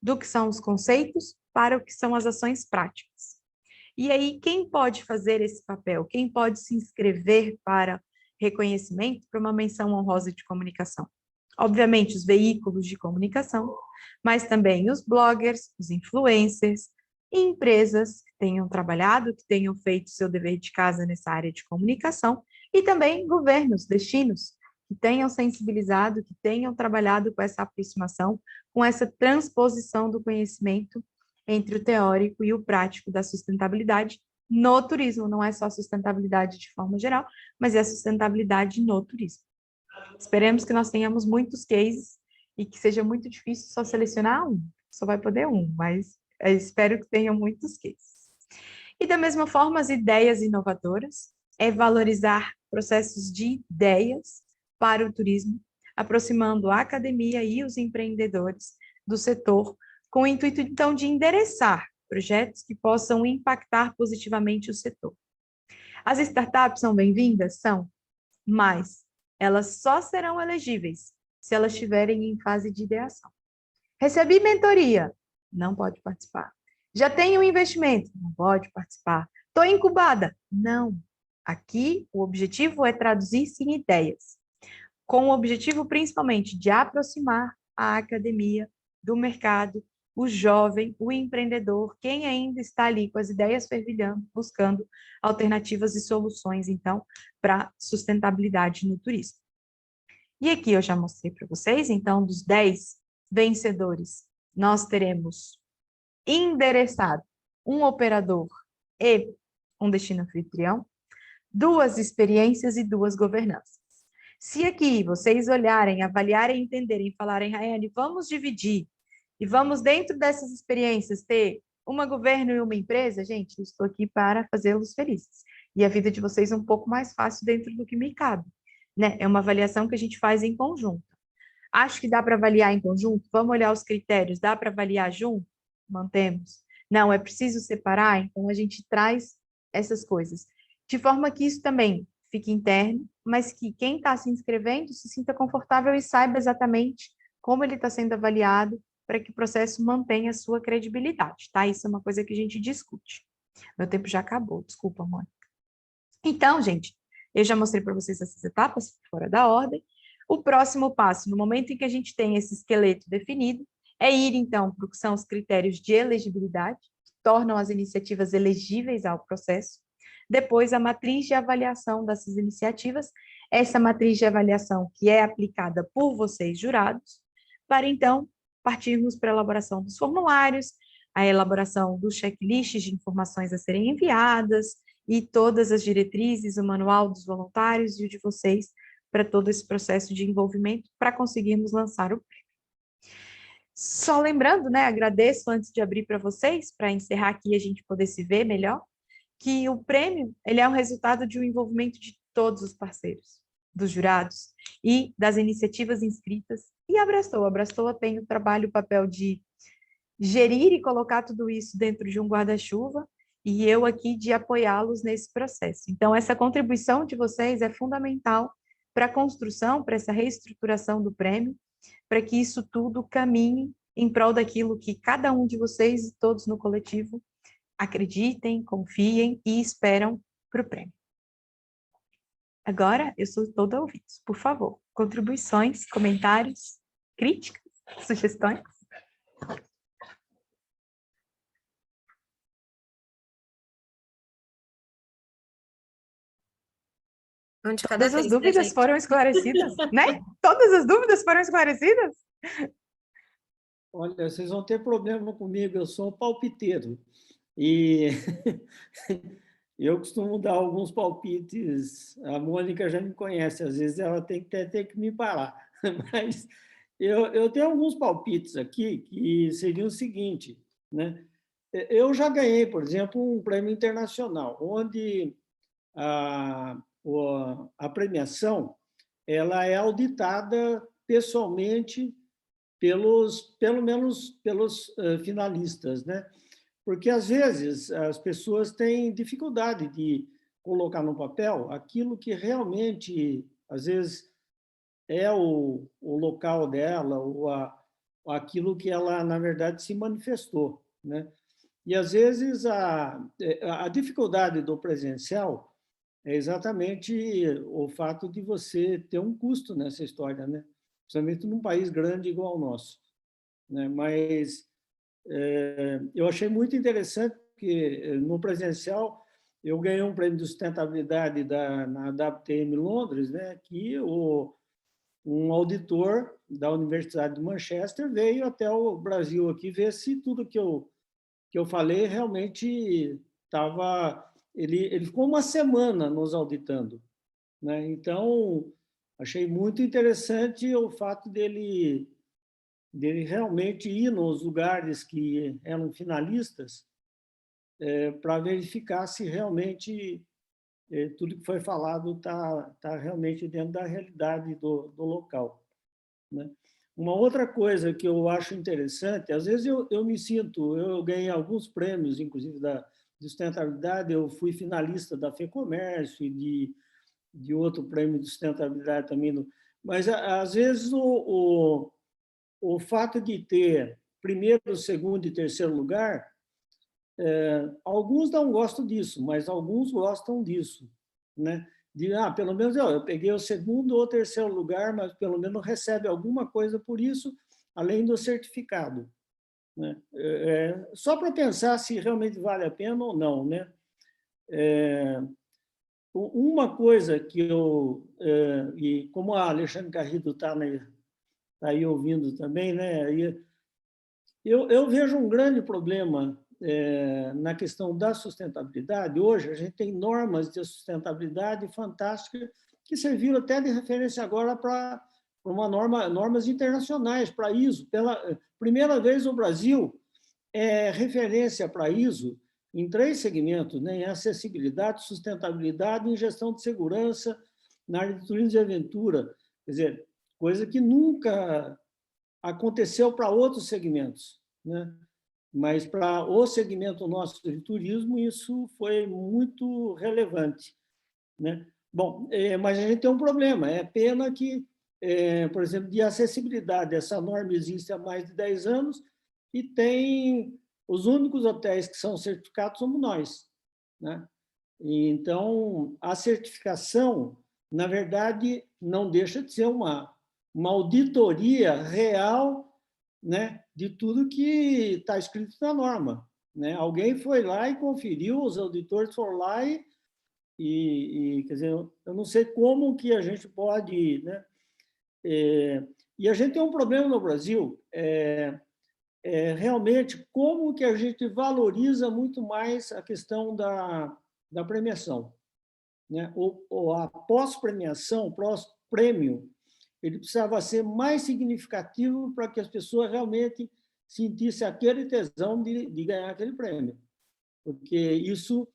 do que são os conceitos para o que são as ações práticas. E aí, quem pode fazer esse papel? Quem pode se inscrever para reconhecimento, para uma menção honrosa de comunicação? Obviamente, os veículos de comunicação, mas também os bloggers, os influencers, empresas que tenham trabalhado, que tenham feito seu dever de casa nessa área de comunicação, e também governos, destinos, que tenham sensibilizado, que tenham trabalhado com essa aproximação, com essa transposição do conhecimento entre o teórico e o prático da sustentabilidade no turismo. Não é só sustentabilidade de forma geral, mas é sustentabilidade no turismo. Esperemos que nós tenhamos muitos cases e que seja muito difícil só selecionar um, só vai poder um, mas eu espero que tenham muitos cases. E da mesma forma, as ideias inovadoras é valorizar processos de ideias para o turismo, aproximando a academia e os empreendedores do setor, com o intuito, então, de endereçar projetos que possam impactar positivamente o setor. As startups são bem-vindas? São, mas elas só serão elegíveis se elas estiverem em fase de ideação. Recebi mentoria? Não pode participar. Já tenho um investimento? Não pode participar. Estou incubada? Não. Aqui, o objetivo é traduzir-se em ideias, com o objetivo principalmente de aproximar a academia do mercado, o jovem, o empreendedor, quem ainda está ali com as ideias fervilhando, buscando alternativas e soluções, então, para sustentabilidade no turismo. E aqui eu já mostrei para vocês, então, dos 10 vencedores, nós teremos endereçado um operador e um destino anfitrião, 2 experiências e 2 governanças. Se aqui vocês olharem, avaliarem, entenderem, falarem, Raiane, vamos dividir e vamos dentro dessas experiências ter uma governo e uma empresa, gente, eu estou aqui para fazê-los felizes. E a vida de vocês um pouco mais fácil dentro do que me cabe, né? É uma avaliação que a gente faz em conjunto. Acho que dá para avaliar em conjunto? Vamos olhar os critérios, dá para avaliar junto? Mantemos. Não, é preciso separar? Então a gente traz essas coisas. De forma que isso também fique interno, mas que quem está se inscrevendo se sinta confortável e saiba exatamente como ele está sendo avaliado para que o processo mantenha a sua credibilidade, tá? Isso é uma coisa que a gente discute. Meu tempo já acabou, desculpa, Mônica. Então, gente, eu já mostrei para vocês essas etapas, fora da ordem. O próximo passo, no momento em que a gente tem esse esqueleto definido, é ir, então, para o que são os critérios de elegibilidade, que tornam as iniciativas elegíveis ao processo. Depois, a matriz de avaliação dessas iniciativas, essa matriz de avaliação que é aplicada por vocês, jurados, para, então, partirmos para a elaboração dos formulários, a elaboração dos checklists de informações a serem enviadas e todas as diretrizes, o manual dos voluntários e o de vocês para todo esse processo de envolvimento para conseguirmos lançar o prêmio. Só lembrando, né, agradeço antes de abrir para vocês, para encerrar aqui e a gente poder se ver melhor, que o prêmio ele é um resultado de um envolvimento de todos os parceiros, dos jurados e das iniciativas inscritas. E a Abrastoa tem o trabalho, o papel de gerir e colocar tudo isso dentro de um guarda-chuva e eu aqui de apoiá-los nesse processo. Então, essa contribuição de vocês é fundamental para a construção, para essa reestruturação do prêmio, para que isso tudo caminhe em prol daquilo que cada um de vocês e todos no coletivo acreditem, confiem e esperam para o prêmio. Agora, eu sou toda ouvidos. Por favor, contribuições, comentários, críticas, sugestões? Onde cada Todas as vez, né, dúvidas gente? foram esclarecidas, né? Todas as dúvidas foram esclarecidas? Olha, vocês vão ter problema comigo, eu sou um palpiteiro. E eu costumo dar alguns palpites, a Mônica já me conhece, às vezes ela tem que ter que me parar. Mas eu tenho alguns palpites aqui que seriam o seguinte, né? Eu já ganhei, por exemplo, um prêmio internacional, onde a premiação ela é auditada pessoalmente pelo menos pelos finalistas, né? Porque às vezes as pessoas têm dificuldade de colocar no papel aquilo que realmente às vezes é o local dela ou aquilo que ela na verdade se manifestou, né? E às vezes a dificuldade do presencial é exatamente o fato de você ter um custo nessa história, né? Principalmente num país grande igual ao nosso, né? Mas eu achei muito interessante que no presencial eu ganhei um prêmio de sustentabilidade na WTM Londres, né? Que um auditor da Universidade de Manchester veio até o Brasil aqui ver se tudo que eu falei realmente estava... Ele ficou uma semana nos auditando, né? Então, achei muito interessante o fato dele realmente ir nos lugares que eram finalistas para verificar se realmente tudo que foi falado tá realmente dentro da realidade do local, né? Uma outra coisa que eu acho interessante, às vezes eu me sinto, eu ganhei alguns prêmios, inclusive de sustentabilidade, eu fui finalista da FEComércio e de outro prêmio de sustentabilidade também, mas às vezes o fato de ter primeiro, segundo e terceiro lugar, alguns não gostam disso, mas alguns gostam disso, né? Pelo menos eu peguei o segundo ou terceiro lugar, mas pelo menos recebe alguma coisa por isso, além do certificado, né? Só para pensar se realmente vale a pena ou não, né? Uma coisa que e como a Alexandre Garrido está aí ouvindo também, né? Eu vejo um grande problema na questão da sustentabilidade. Hoje, a gente tem normas de sustentabilidade fantásticas que serviram até de referência agora para normas internacionais, para ISO. Pela primeira vez, o Brasil é referência para ISO em 3 segmentos, né? Em acessibilidade, sustentabilidade e gestão de segurança na área de turismo e aventura. Quer dizer, coisa que nunca aconteceu para outros segmentos, né? Mas para o segmento nosso de turismo, isso foi muito relevante, né? Bom, mas a gente tem um problema, é pena que, por exemplo, de acessibilidade, essa norma existe há mais de 10 anos e tem os únicos hotéis que são certificados somos nós, né? E, então, a certificação, na verdade, não deixa de ser uma auditoria real, né, de tudo que está escrito na norma, né? Alguém foi lá e conferiu, os auditores foram lá quer dizer, eu não sei como que a gente pode, né? E a gente tem um problema no Brasil, realmente como que a gente valoriza muito mais a questão da premiação, né? A pós-premiação, o pós-prêmio, ele precisava ser mais significativo para que as pessoas realmente sentissem aquele tesão de ganhar aquele prêmio, porque isso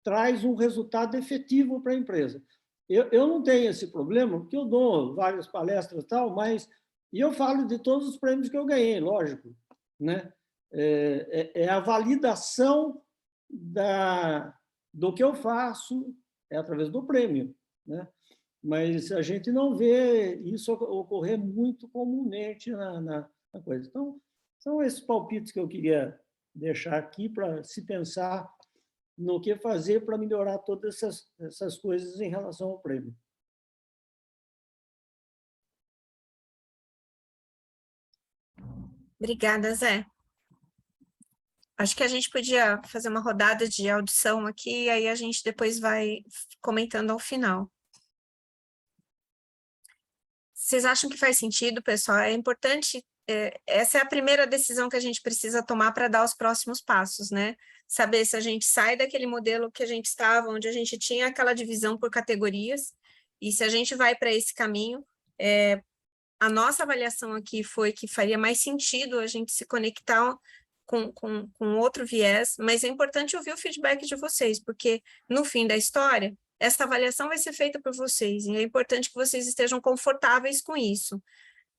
traz um resultado efetivo para a empresa. Eu não tenho esse problema, porque eu dou várias palestras e tal, mas eu falo de todos os prêmios que eu ganhei, lógico, né? É a validação do que eu faço é através do prêmio, né? Mas a gente não vê isso ocorrer muito comumente na coisa. Então, são esses palpites que eu queria deixar aqui para se pensar no que fazer para melhorar todas essas coisas em relação ao prêmio. Obrigada, Zé. Acho que a gente podia fazer uma rodada de audição aqui, e aí a gente depois vai comentando ao final. Vocês acham que faz sentido, pessoal? É importante, essa é a primeira decisão que a gente precisa tomar para dar os próximos passos, né? Saber se a gente sai daquele modelo que a gente estava, onde a gente tinha aquela divisão por categorias, e se a gente vai para esse caminho. A nossa avaliação aqui foi que faria mais sentido a gente se conectar com outro viés, mas é importante ouvir o feedback de vocês, porque no fim da história, essa avaliação vai ser feita por vocês, e é importante que vocês estejam confortáveis com isso.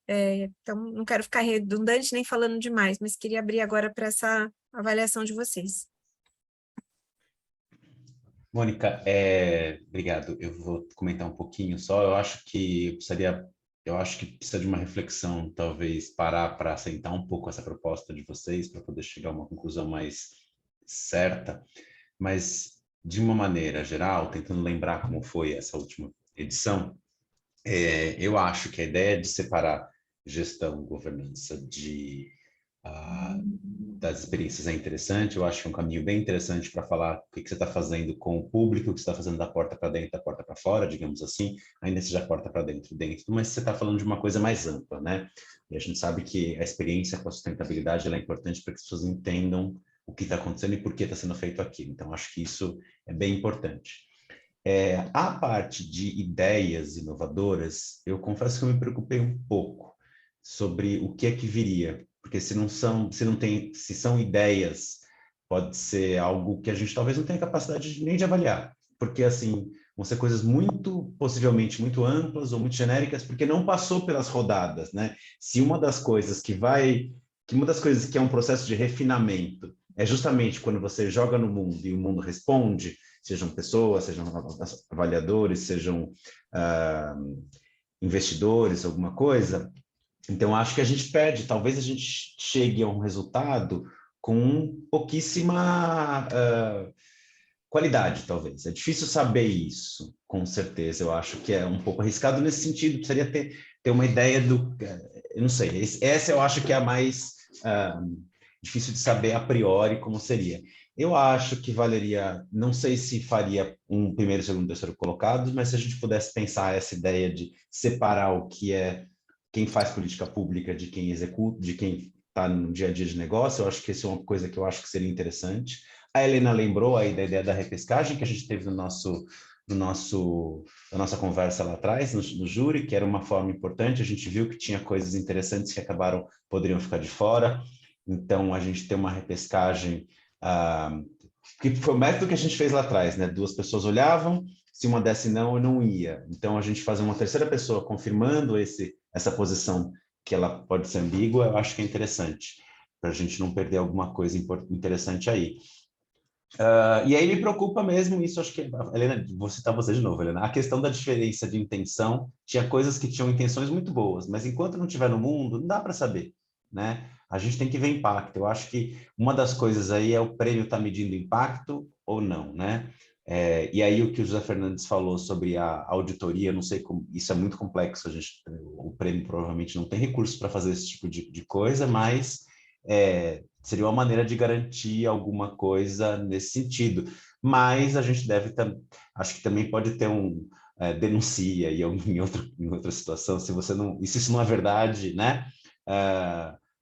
Então, não quero ficar redundante nem falando demais, mas queria abrir agora para essa avaliação de vocês. Mônica, obrigado. Eu vou comentar um pouquinho só. Eu acho que precisa de uma reflexão, talvez parar para sentar um pouco essa proposta de vocês, para poder chegar a uma conclusão mais certa, mas de uma maneira geral, tentando lembrar como foi essa última edição, eu acho que a ideia de separar gestão e governança das experiências é interessante. Eu acho que é um caminho bem interessante para falar o que você está fazendo com o público, o que você está fazendo da porta para dentro, da porta para fora, digamos assim, ainda seja porta para dentro, mas você está falando de uma coisa mais ampla, né? E a gente sabe que a experiência com a sustentabilidade ela é importante para que as pessoas entendam o que está acontecendo e por que está sendo feito aquilo. Então, acho que isso é bem importante. A parte de ideias inovadoras, eu confesso que eu me preocupei um pouco sobre o que é que viria, porque se são ideias, pode ser algo que a gente talvez não tenha capacidade nem de avaliar, porque assim, vão ser coisas possivelmente muito amplas ou muito genéricas, porque não passou pelas rodadas, né? Se uma das coisas que é um processo de refinamento é justamente quando você joga no mundo e o mundo responde, sejam pessoas, sejam avaliadores, sejam investidores, alguma coisa. Então, acho que a gente perde, talvez a gente chegue a um resultado com pouquíssima qualidade, talvez. É difícil saber isso, com certeza. Eu acho que é um pouco arriscado nesse sentido, precisaria ter uma ideia eu não sei, essa eu acho que é a mais difícil de saber a priori como seria. Eu acho que valeria, não sei se faria um primeiro, segundo, terceiro colocado, mas se a gente pudesse pensar essa ideia de separar o que é quem faz política pública de quem executa, de quem está no dia a dia de negócio, eu acho que isso é uma coisa que eu acho que seria interessante. A Helena lembrou aí da ideia da repescagem que a gente teve na nossa conversa lá atrás, no júri, que era uma forma importante. A gente viu que tinha coisas interessantes que poderiam ficar de fora. Então, a gente tem uma repescagem, que foi o método que a gente fez lá atrás, né? 2 pessoas olhavam, se uma desse não, eu não ia. Então, a gente fazer uma terceira pessoa confirmando essa posição, que ela pode ser ambígua, eu acho que é interessante, para a gente não perder alguma coisa interessante aí. E aí me preocupa mesmo isso, acho que, Helena, vou citar você de novo, Helena, a questão da diferença de intenção. Tinha coisas que tinham intenções muito boas, mas enquanto não estiver no mundo, não dá para saber, né? A gente tem que ver impacto. Eu acho que uma das coisas aí é o prêmio estar medindo impacto ou não, né? E aí o que o José Fernandes falou sobre a auditoria, não sei como, isso é muito complexo, o prêmio provavelmente não tem recursos para fazer esse tipo de coisa, mas seria uma maneira de garantir alguma coisa nesse sentido. Mas a gente acho que também pode ter denuncia em outra situação, se isso não é verdade, né?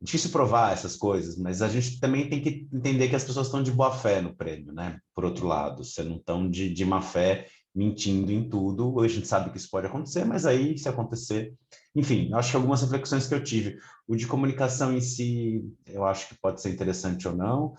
Difícil provar essas coisas, mas a gente também tem que entender que as pessoas estão de boa fé no prêmio, né? Por outro lado, você não estão de má fé mentindo em tudo. A gente sabe que isso pode acontecer, mas aí, se acontecer... Enfim, acho que algumas reflexões que eu tive. O de comunicação em si, eu acho que pode ser interessante ou não.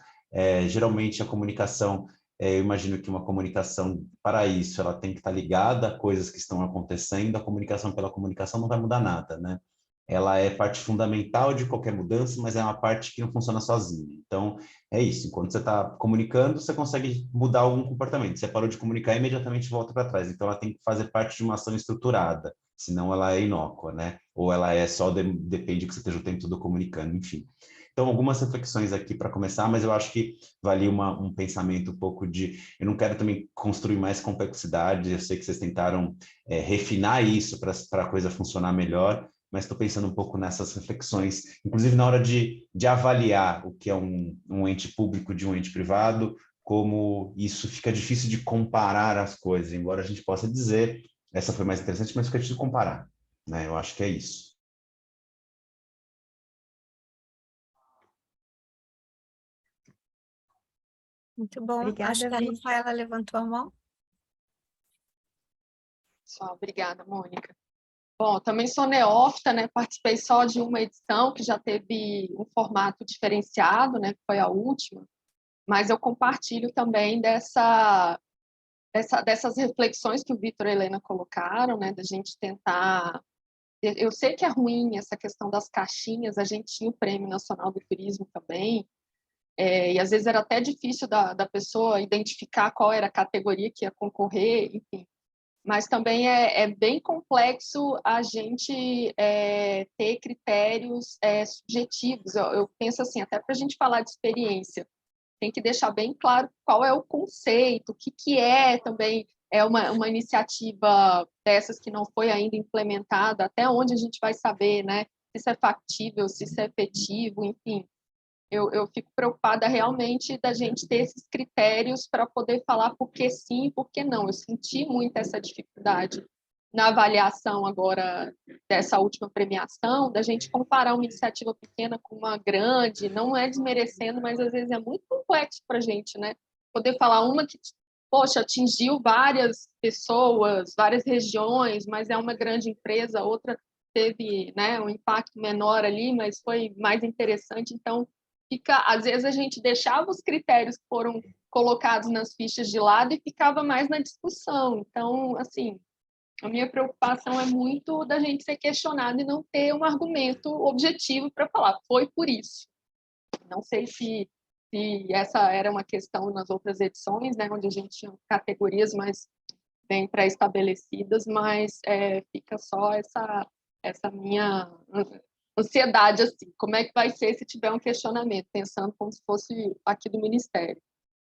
Geralmente, a comunicação, eu imagino que uma comunicação, para isso, ela tem que estar ligada a coisas que estão acontecendo. A comunicação pela comunicação não vai mudar nada, né? ela é parte fundamental de qualquer mudança, mas é uma parte que não funciona sozinha. Então, é isso. Enquanto você está comunicando, você consegue mudar algum comportamento. Você parou de comunicar, imediatamente volta para trás. Então, ela tem que fazer parte de uma ação estruturada, senão ela é inócua, né? Ou ela é só, depende que você esteja o tempo todo comunicando, enfim. Então, algumas reflexões aqui para começar, mas eu acho que vale um pensamento um pouco de... Eu não quero também construir mais complexidade, eu sei que vocês tentaram refinar isso para a coisa funcionar melhor, mas estou pensando um pouco nessas reflexões, inclusive na hora de avaliar o que é um ente público de um ente privado, como isso fica difícil de comparar as coisas, embora a gente possa dizer, essa foi mais interessante, mas fica difícil de comparar, né? Eu acho que é isso. Muito bom. Obrigada, Acho que a Vicky. Rafaela levantou a mão. Pessoal, obrigada, Mônica. Bom, também sou neófita, né? Participei só de uma edição que já teve um formato diferenciado, né? Que foi a última, mas eu compartilho também dessas reflexões que o Vitor e a Helena colocaram, né? Da gente tentar... Eu sei que é ruim essa questão das caixinhas, a gente tinha o Prêmio Nacional do Turismo também, e às vezes era até difícil da pessoa identificar qual era a categoria que ia concorrer, enfim. Mas também é bem complexo a gente ter critérios subjetivos. Eu penso assim, até para a gente falar de experiência, tem que deixar bem claro qual é o conceito, o que é também uma iniciativa dessas que não foi ainda implementada, até onde a gente vai saber, né, se isso é factível, se isso é efetivo, enfim. Eu fico preocupada realmente da gente ter esses critérios para poder falar por que sim e por que não. Eu senti muito essa dificuldade na avaliação agora dessa última premiação, da gente comparar uma iniciativa pequena com uma grande, não é desmerecendo, mas às vezes é muito complexo para a gente, né? Poder falar uma que, poxa, atingiu várias pessoas, várias regiões, mas é uma grande empresa, outra teve, né, um impacto menor ali, mas foi mais interessante. Então, às vezes a gente deixava os critérios que foram colocados nas fichas de lado e ficava mais na discussão. Então, assim, a minha preocupação é muito da gente ser questionado e não ter um argumento objetivo para falar, foi por isso. Não sei se essa era uma questão nas outras edições, né, onde a gente tinha categorias mais bem pré-estabelecidas, mas fica só essa minha ansiedade, assim, como é que vai ser se tiver um questionamento, pensando como se fosse aqui do Ministério.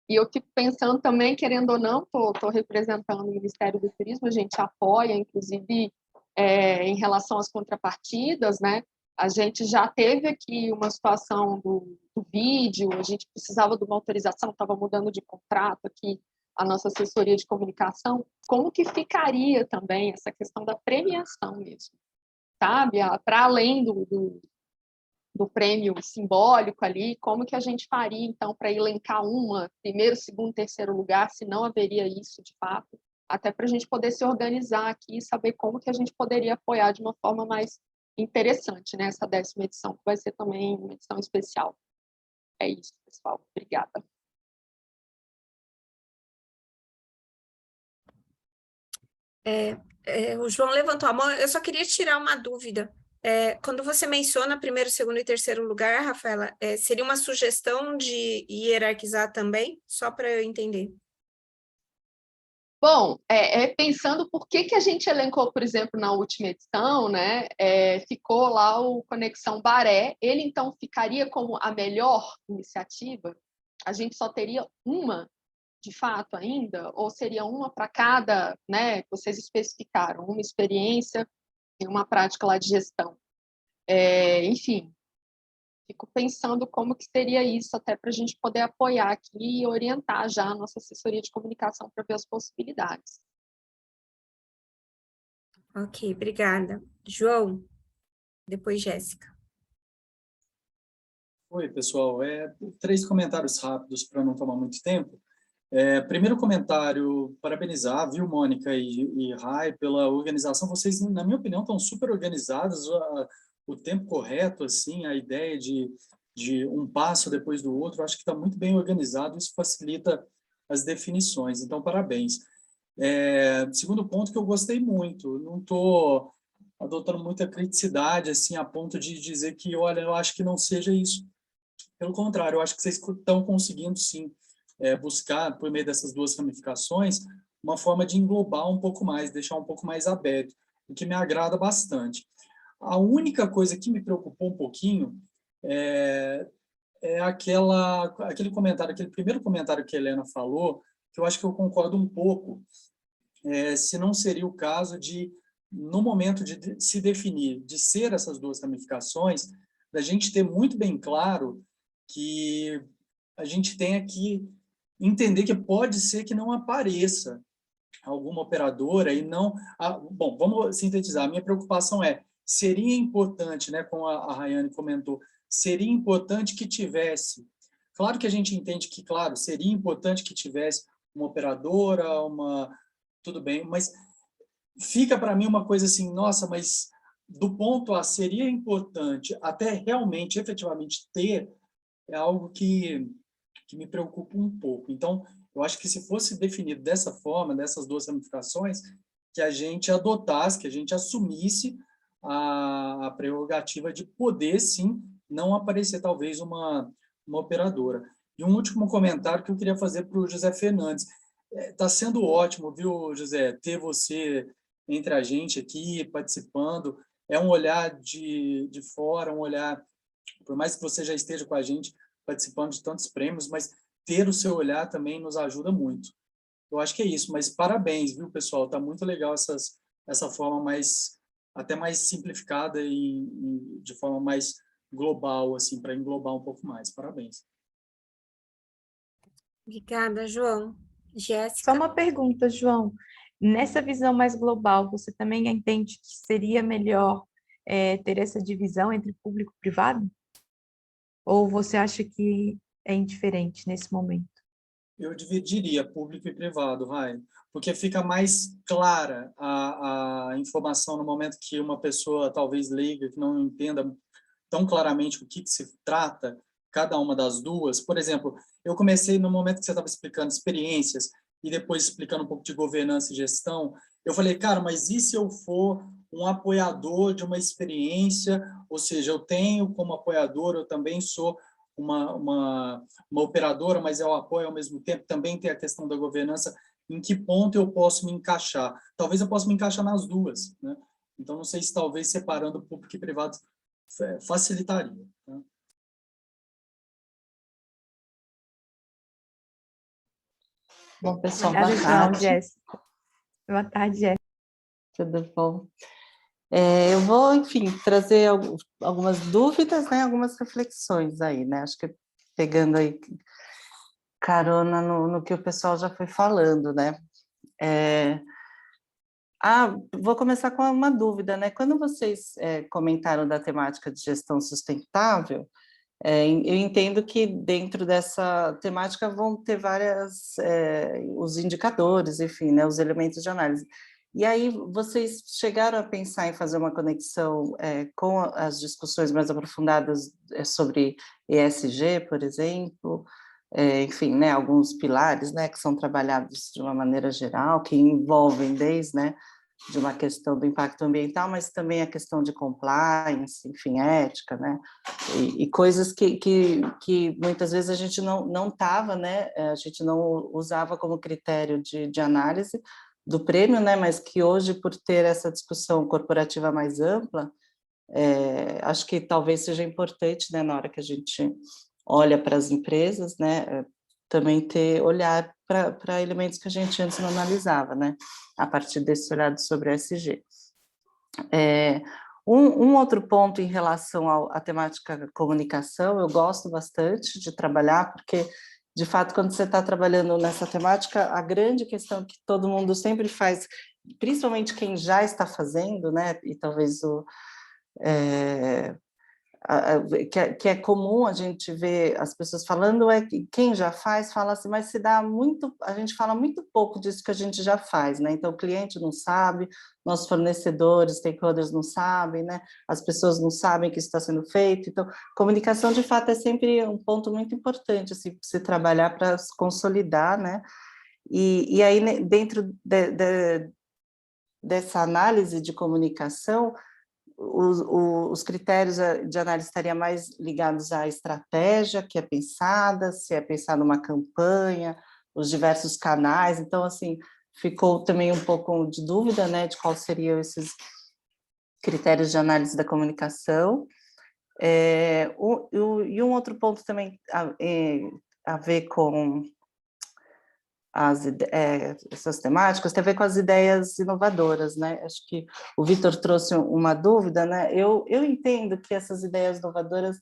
E eu fico pensando também, querendo ou não, estou representando o Ministério do Turismo, a gente apoia, inclusive, em relação às contrapartidas, né? A gente já teve aqui uma situação do vídeo, a gente precisava de uma autorização, estava mudando de contrato aqui, a nossa assessoria de comunicação, como que ficaria também essa questão da premiação mesmo? Sabe, para além do prêmio simbólico ali, como que a gente faria, então, para elencar primeiro, segundo, terceiro lugar, se não haveria isso de fato, até para a gente poder se organizar aqui e saber como que a gente poderia apoiar de uma forma mais interessante, né, essa 10ª edição, que vai ser também uma edição especial. É isso, pessoal. Obrigada. O João levantou a mão, eu só queria tirar uma dúvida. Quando você menciona primeiro, segundo e terceiro lugar, Rafaela, seria uma sugestão de hierarquizar também? Só para eu entender. Bom, pensando por que a gente elencou, por exemplo, na última edição, né, ficou lá o Conexão Baré, ele então ficaria como a melhor iniciativa? A gente só teria uma, de fato, ainda? Ou seria uma para cada, né, que vocês especificaram, uma experiência e uma prática lá de gestão? Enfim, fico pensando como que seria isso, até para a gente poder apoiar aqui e orientar já a nossa assessoria de comunicação para ver as possibilidades. Ok, obrigada. João, depois Jéssica. Oi, pessoal. 3 comentários rápidos para não tomar muito tempo. Primeiro comentário, parabenizar, viu, Mônica e Rai, pela organização. Vocês, na minha opinião, estão super organizadas, o tempo correto, assim, a ideia de um passo depois do outro, acho que está muito bem organizado, isso facilita as definições. Então, parabéns. Segundo ponto que eu gostei muito, não estou adotando muita criticidade, assim, a ponto de dizer que, olha, eu acho que não seja isso. Pelo contrário, eu acho que vocês estão conseguindo, sim, buscar, por meio dessas duas ramificações, uma forma de englobar um pouco mais, deixar um pouco mais aberto, o que me agrada bastante. A única coisa que me preocupou um pouquinho é aquele comentário, aquele primeiro comentário que a Helena falou, que eu acho que eu concordo um pouco, se não seria o caso de, no momento de se definir, de ser essas duas ramificações, da gente ter muito bem claro que a gente tenha que entender que pode ser que não apareça alguma operadora e não... bom, vamos sintetizar. A minha preocupação seria importante, né, como a Rayane comentou, seria importante que tivesse... Claro que a gente entende que, claro, seria importante que tivesse uma operadora, tudo bem, mas fica para mim uma coisa assim, nossa, mas do ponto A seria importante até realmente, efetivamente ter, é algo que me preocupa um pouco. Então, eu acho que se fosse definido dessa forma, dessas duas ramificações, que a gente adotasse, que a gente assumisse a prerrogativa de poder, sim, não aparecer talvez uma operadora. E um último comentário que eu queria fazer para o José Fernandes. Está sendo ótimo, viu, José, ter você entre a gente aqui, participando. É um olhar de fora, um olhar, por mais que você já esteja com a gente, participando de tantos prêmios, mas ter o seu olhar também nos ajuda muito. Eu acho que é isso, mas parabéns, viu, pessoal? Está muito legal essa forma até mais simplificada e de forma mais global, assim, para englobar um pouco mais. Parabéns. Obrigada, João. Só Jéssica? uma pergunta, João. Nessa visão mais global, você também entende que seria melhor ter essa divisão entre público e privado? Ou você acha que é indiferente nesse momento? Eu dividiria público e privado, Rai, porque fica mais clara a informação no momento que uma pessoa talvez leiga, que não entenda tão claramente o que se trata, cada uma das duas. Por exemplo, eu comecei no momento que você estava explicando experiências e depois explicando um pouco de governança e gestão, eu falei, cara, mas e se eu for um apoiador de uma experiência, ou seja, eu tenho como apoiador, eu também sou uma operadora, mas eu apoio ao mesmo tempo, também tem a questão da governança, em que ponto eu posso me encaixar? Talvez eu possa me encaixar nas duas, né? Então, não sei se talvez separando público e privado facilitaria. Tá? Bom, pessoal, Obrigada, boa João, tarde. Jéssica. Boa tarde, Jéssica. Tudo bom? Eu vou, enfim, trazer algumas dúvidas, né, algumas reflexões aí, né? Acho que pegando aí carona no que o pessoal já foi falando, né? Vou começar com uma dúvida, né? Quando vocês comentaram da temática de gestão sustentável, eu entendo que dentro dessa temática vão ter os indicadores, enfim, né, os elementos de análise. E aí vocês chegaram a pensar em fazer uma conexão com as discussões mais aprofundadas sobre ESG, por exemplo, enfim, né, alguns pilares, né, que são trabalhados de uma maneira geral, que envolvem desde, né, de uma questão do impacto ambiental, mas também a questão de compliance, enfim, ética, né, e coisas que muitas vezes a gente não estava, né, a gente não usava como critério de análise do prêmio, né, mas que hoje, por ter essa discussão corporativa mais ampla, acho que talvez seja importante, né, na hora que a gente olha para as empresas, né, também olhar para elementos que a gente antes não analisava, né, a partir desse olhado sobre o ESG. Um outro ponto em relação à temática comunicação, eu gosto bastante de trabalhar, porque, de fato, quando você está trabalhando nessa temática, a grande questão que todo mundo sempre faz, principalmente quem já está fazendo, né, e talvez que é comum a gente ver as pessoas falando, que quem já faz fala assim, mas a gente fala muito pouco disso que a gente já faz, né? Então o cliente não sabe, nossos fornecedores, stakeholders não sabem, né? As pessoas não sabem que isso está sendo feito. Então, comunicação de fato é sempre um ponto muito importante assim, para se trabalhar para se consolidar, né? E aí, dentro dessa análise de comunicação, os critérios de análise estariam mais ligados à estratégia que é pensada, se é pensada uma campanha, os diversos canais. Então, assim, ficou também um pouco de dúvida, né, de quais seriam esses critérios de análise da comunicação. E um outro ponto também a ver com essas temáticas, tem a ver com as ideias inovadoras, né? Acho que o Vitor trouxe uma dúvida, né? Eu entendo que essas ideias inovadoras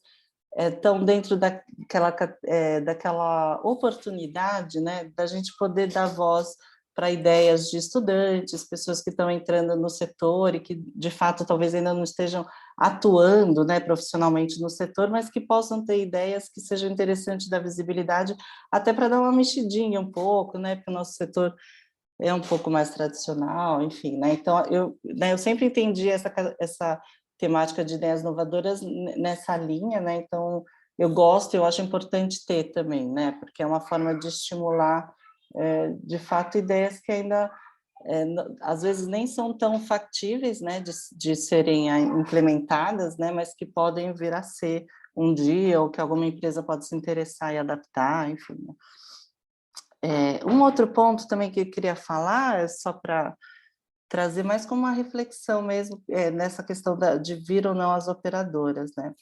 estão dentro daquela oportunidade, né, da gente poder dar voz para ideias de estudantes, pessoas que estão entrando no setor e que, de fato, talvez ainda não estejam atuando, né, profissionalmente no setor, mas que possam ter ideias que sejam interessantes da visibilidade, até para dar uma mexidinha um pouco, né, porque o nosso setor é um pouco mais tradicional, enfim, né, então eu sempre entendi essa temática de ideias inovadoras nessa linha, né, então eu acho importante ter também, né, porque é uma forma de estimular de fato, ideias que ainda, às vezes, nem são tão factíveis, né, de serem implementadas, né, mas que podem vir a ser um dia, ou que alguma empresa pode se interessar e adaptar, enfim. Um outro ponto também que eu queria falar, só para trazer mais como uma reflexão mesmo, nessa questão de vir ou não as operadoras, né.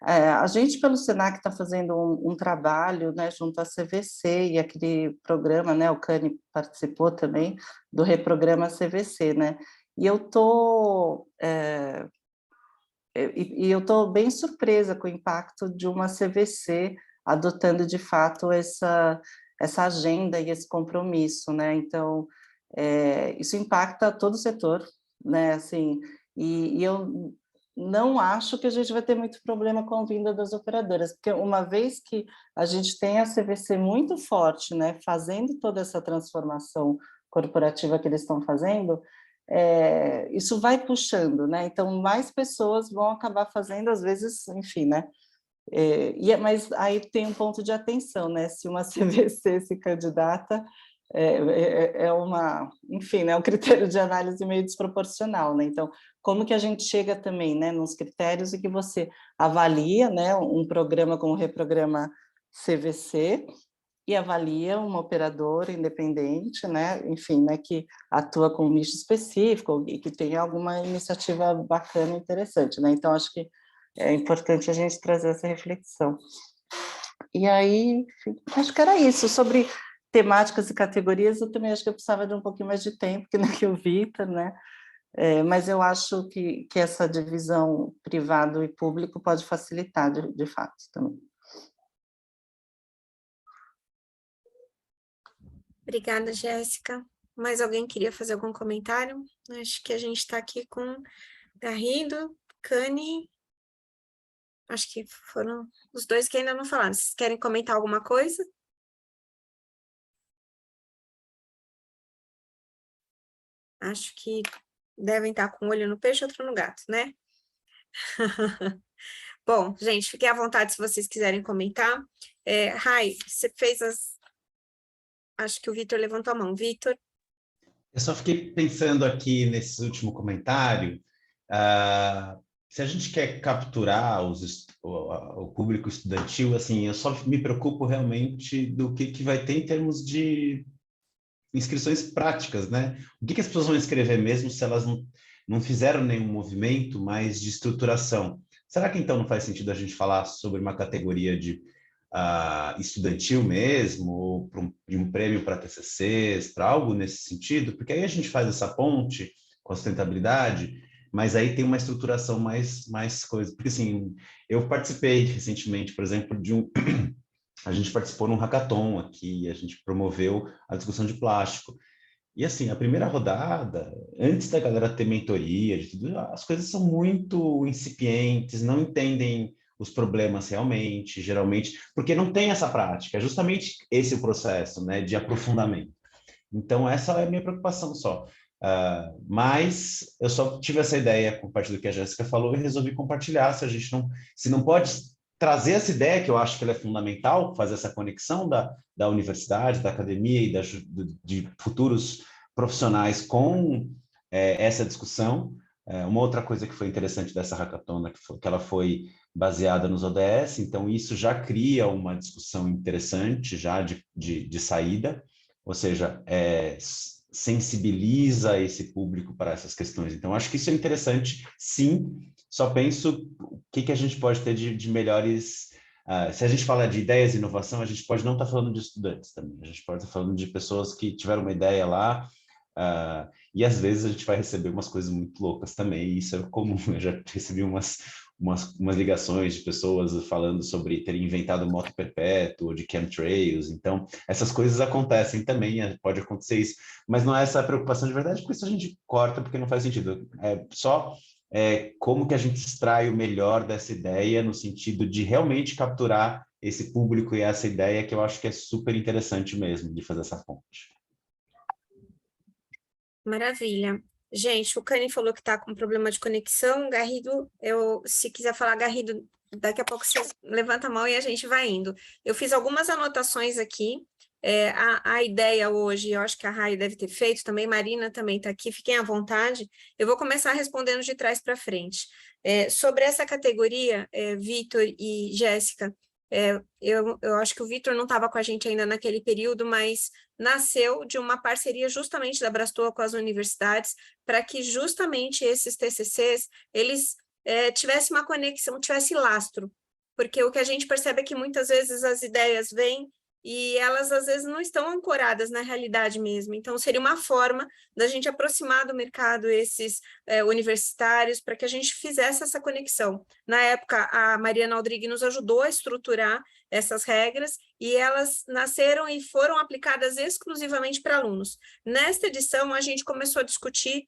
A gente, pelo Senac, está fazendo um trabalho, né, junto à CVC e aquele programa, né, o Cani participou também do Reprograma CVC, né, e eu estou bem surpresa com o impacto de uma CVC adotando, de fato, essa agenda e esse compromisso, né, então, isso impacta todo o setor, né, assim, e eu não acho que a gente vai ter muito problema com a vinda das operadoras, porque uma vez que a gente tem a CVC muito forte, né, fazendo toda essa transformação corporativa que eles estão fazendo, isso vai puxando, né, então mais pessoas vão acabar fazendo, às vezes, enfim, né, mas aí tem um ponto de atenção, né, se uma CVC se candidata, enfim, né, um critério de análise meio desproporcional, né, então como que a gente chega também, né, nos critérios e que você avalia, né, um programa como o Reprograma CVC e avalia uma operadora independente, né, enfim, né, que atua com um nicho específico e que tem alguma iniciativa bacana e interessante, né, então acho que é importante a gente trazer essa reflexão. E aí, enfim, acho que era isso, sobre temáticas e categorias, eu também acho que eu precisava de um pouquinho mais de tempo, que o Vitor, né, mas eu acho que essa divisão privado e público pode facilitar, de fato, também. Obrigada, Jéssica. Mais alguém queria fazer algum comentário? Acho que a gente está aqui com Garrido, Cani, acho que foram os dois que ainda não falaram. Vocês querem comentar alguma coisa? Acho que devem estar com um olho no peixe e outro no gato, né? Bom, gente, fiquem à vontade se vocês quiserem comentar. Rai, você fez as... Acho que o Vitor levantou a mão. Vitor? Eu só fiquei pensando aqui nesse último comentário, se a gente quer capturar o público estudantil, assim, eu só me preocupo realmente do que vai ter em termos de inscrições práticas, né? O que as pessoas vão escrever mesmo se elas não fizeram nenhum movimento mais de estruturação? Será que então não faz sentido a gente falar sobre uma categoria de estudantil mesmo, ou de um prêmio para TCCs, para algo nesse sentido? Porque aí a gente faz essa ponte com a sustentabilidade, mas aí tem uma estruturação mais coisa. Porque assim, eu participei recentemente, por exemplo, a gente participou num hackathon aqui, a gente promoveu a discussão de plástico. E assim, a primeira rodada, antes da galera ter mentoria, de tudo, as coisas são muito incipientes, não entendem os problemas realmente, geralmente, porque não tem essa prática, é justamente esse o processo, né, de aprofundamento. Então, essa é a minha preocupação só. Mas eu só tive essa ideia por parte do que a Jéssica falou e resolvi compartilhar, se não pode trazer essa ideia, que eu acho que ela é fundamental, fazer essa conexão da universidade, da academia e de futuros profissionais com essa discussão, Uma outra coisa que foi interessante dessa hackathon que ela foi baseada nos ODS, então isso já cria uma discussão interessante já de saída, ou seja, sensibiliza esse público para essas questões. Então, acho que isso é interessante, sim, só penso o que a gente pode ter de melhores... se a gente fala de ideias e inovação, a gente pode não estar falando de estudantes também, a gente pode estar falando de pessoas que tiveram uma ideia lá, e às vezes a gente vai receber umas coisas muito loucas também, e isso é comum. Eu já recebi umas ligações de pessoas falando sobre terem inventado moto perpétuo, de chemtrails, então essas coisas acontecem também, pode acontecer isso, mas não é essa a preocupação de verdade, porque isso a gente corta, porque não faz sentido, só como que a gente extrai o melhor dessa ideia, no sentido de realmente capturar esse público e essa ideia, que eu acho que é super interessante mesmo, de fazer essa ponte. Maravilha. Gente, o Cani falou que está com problema de conexão. Garrido, se quiser falar, Garrido, daqui a pouco você levanta a mão e a gente vai indo. Eu fiz algumas anotações aqui. A ideia hoje, eu acho que a Rai deve ter feito também, Marina também está aqui, fiquem à vontade. Eu vou começar respondendo de trás para frente. Sobre essa categoria, Vitor e Jéssica, eu acho que o Vitor não estava com a gente ainda naquele período, mas nasceu de uma parceria justamente da Brastoa com as universidades, para que justamente esses TCCs, eles tivessem uma conexão, tivesse lastro, porque o que a gente percebe é que muitas vezes as ideias vêm e elas às vezes não estão ancoradas na realidade mesmo, então seria uma forma da gente aproximar do mercado esses universitários para que a gente fizesse essa conexão. Na época, a Mariana Aldrich nos ajudou a estruturar essas regras e elas nasceram e foram aplicadas exclusivamente para alunos. Nesta edição, a gente começou a discutir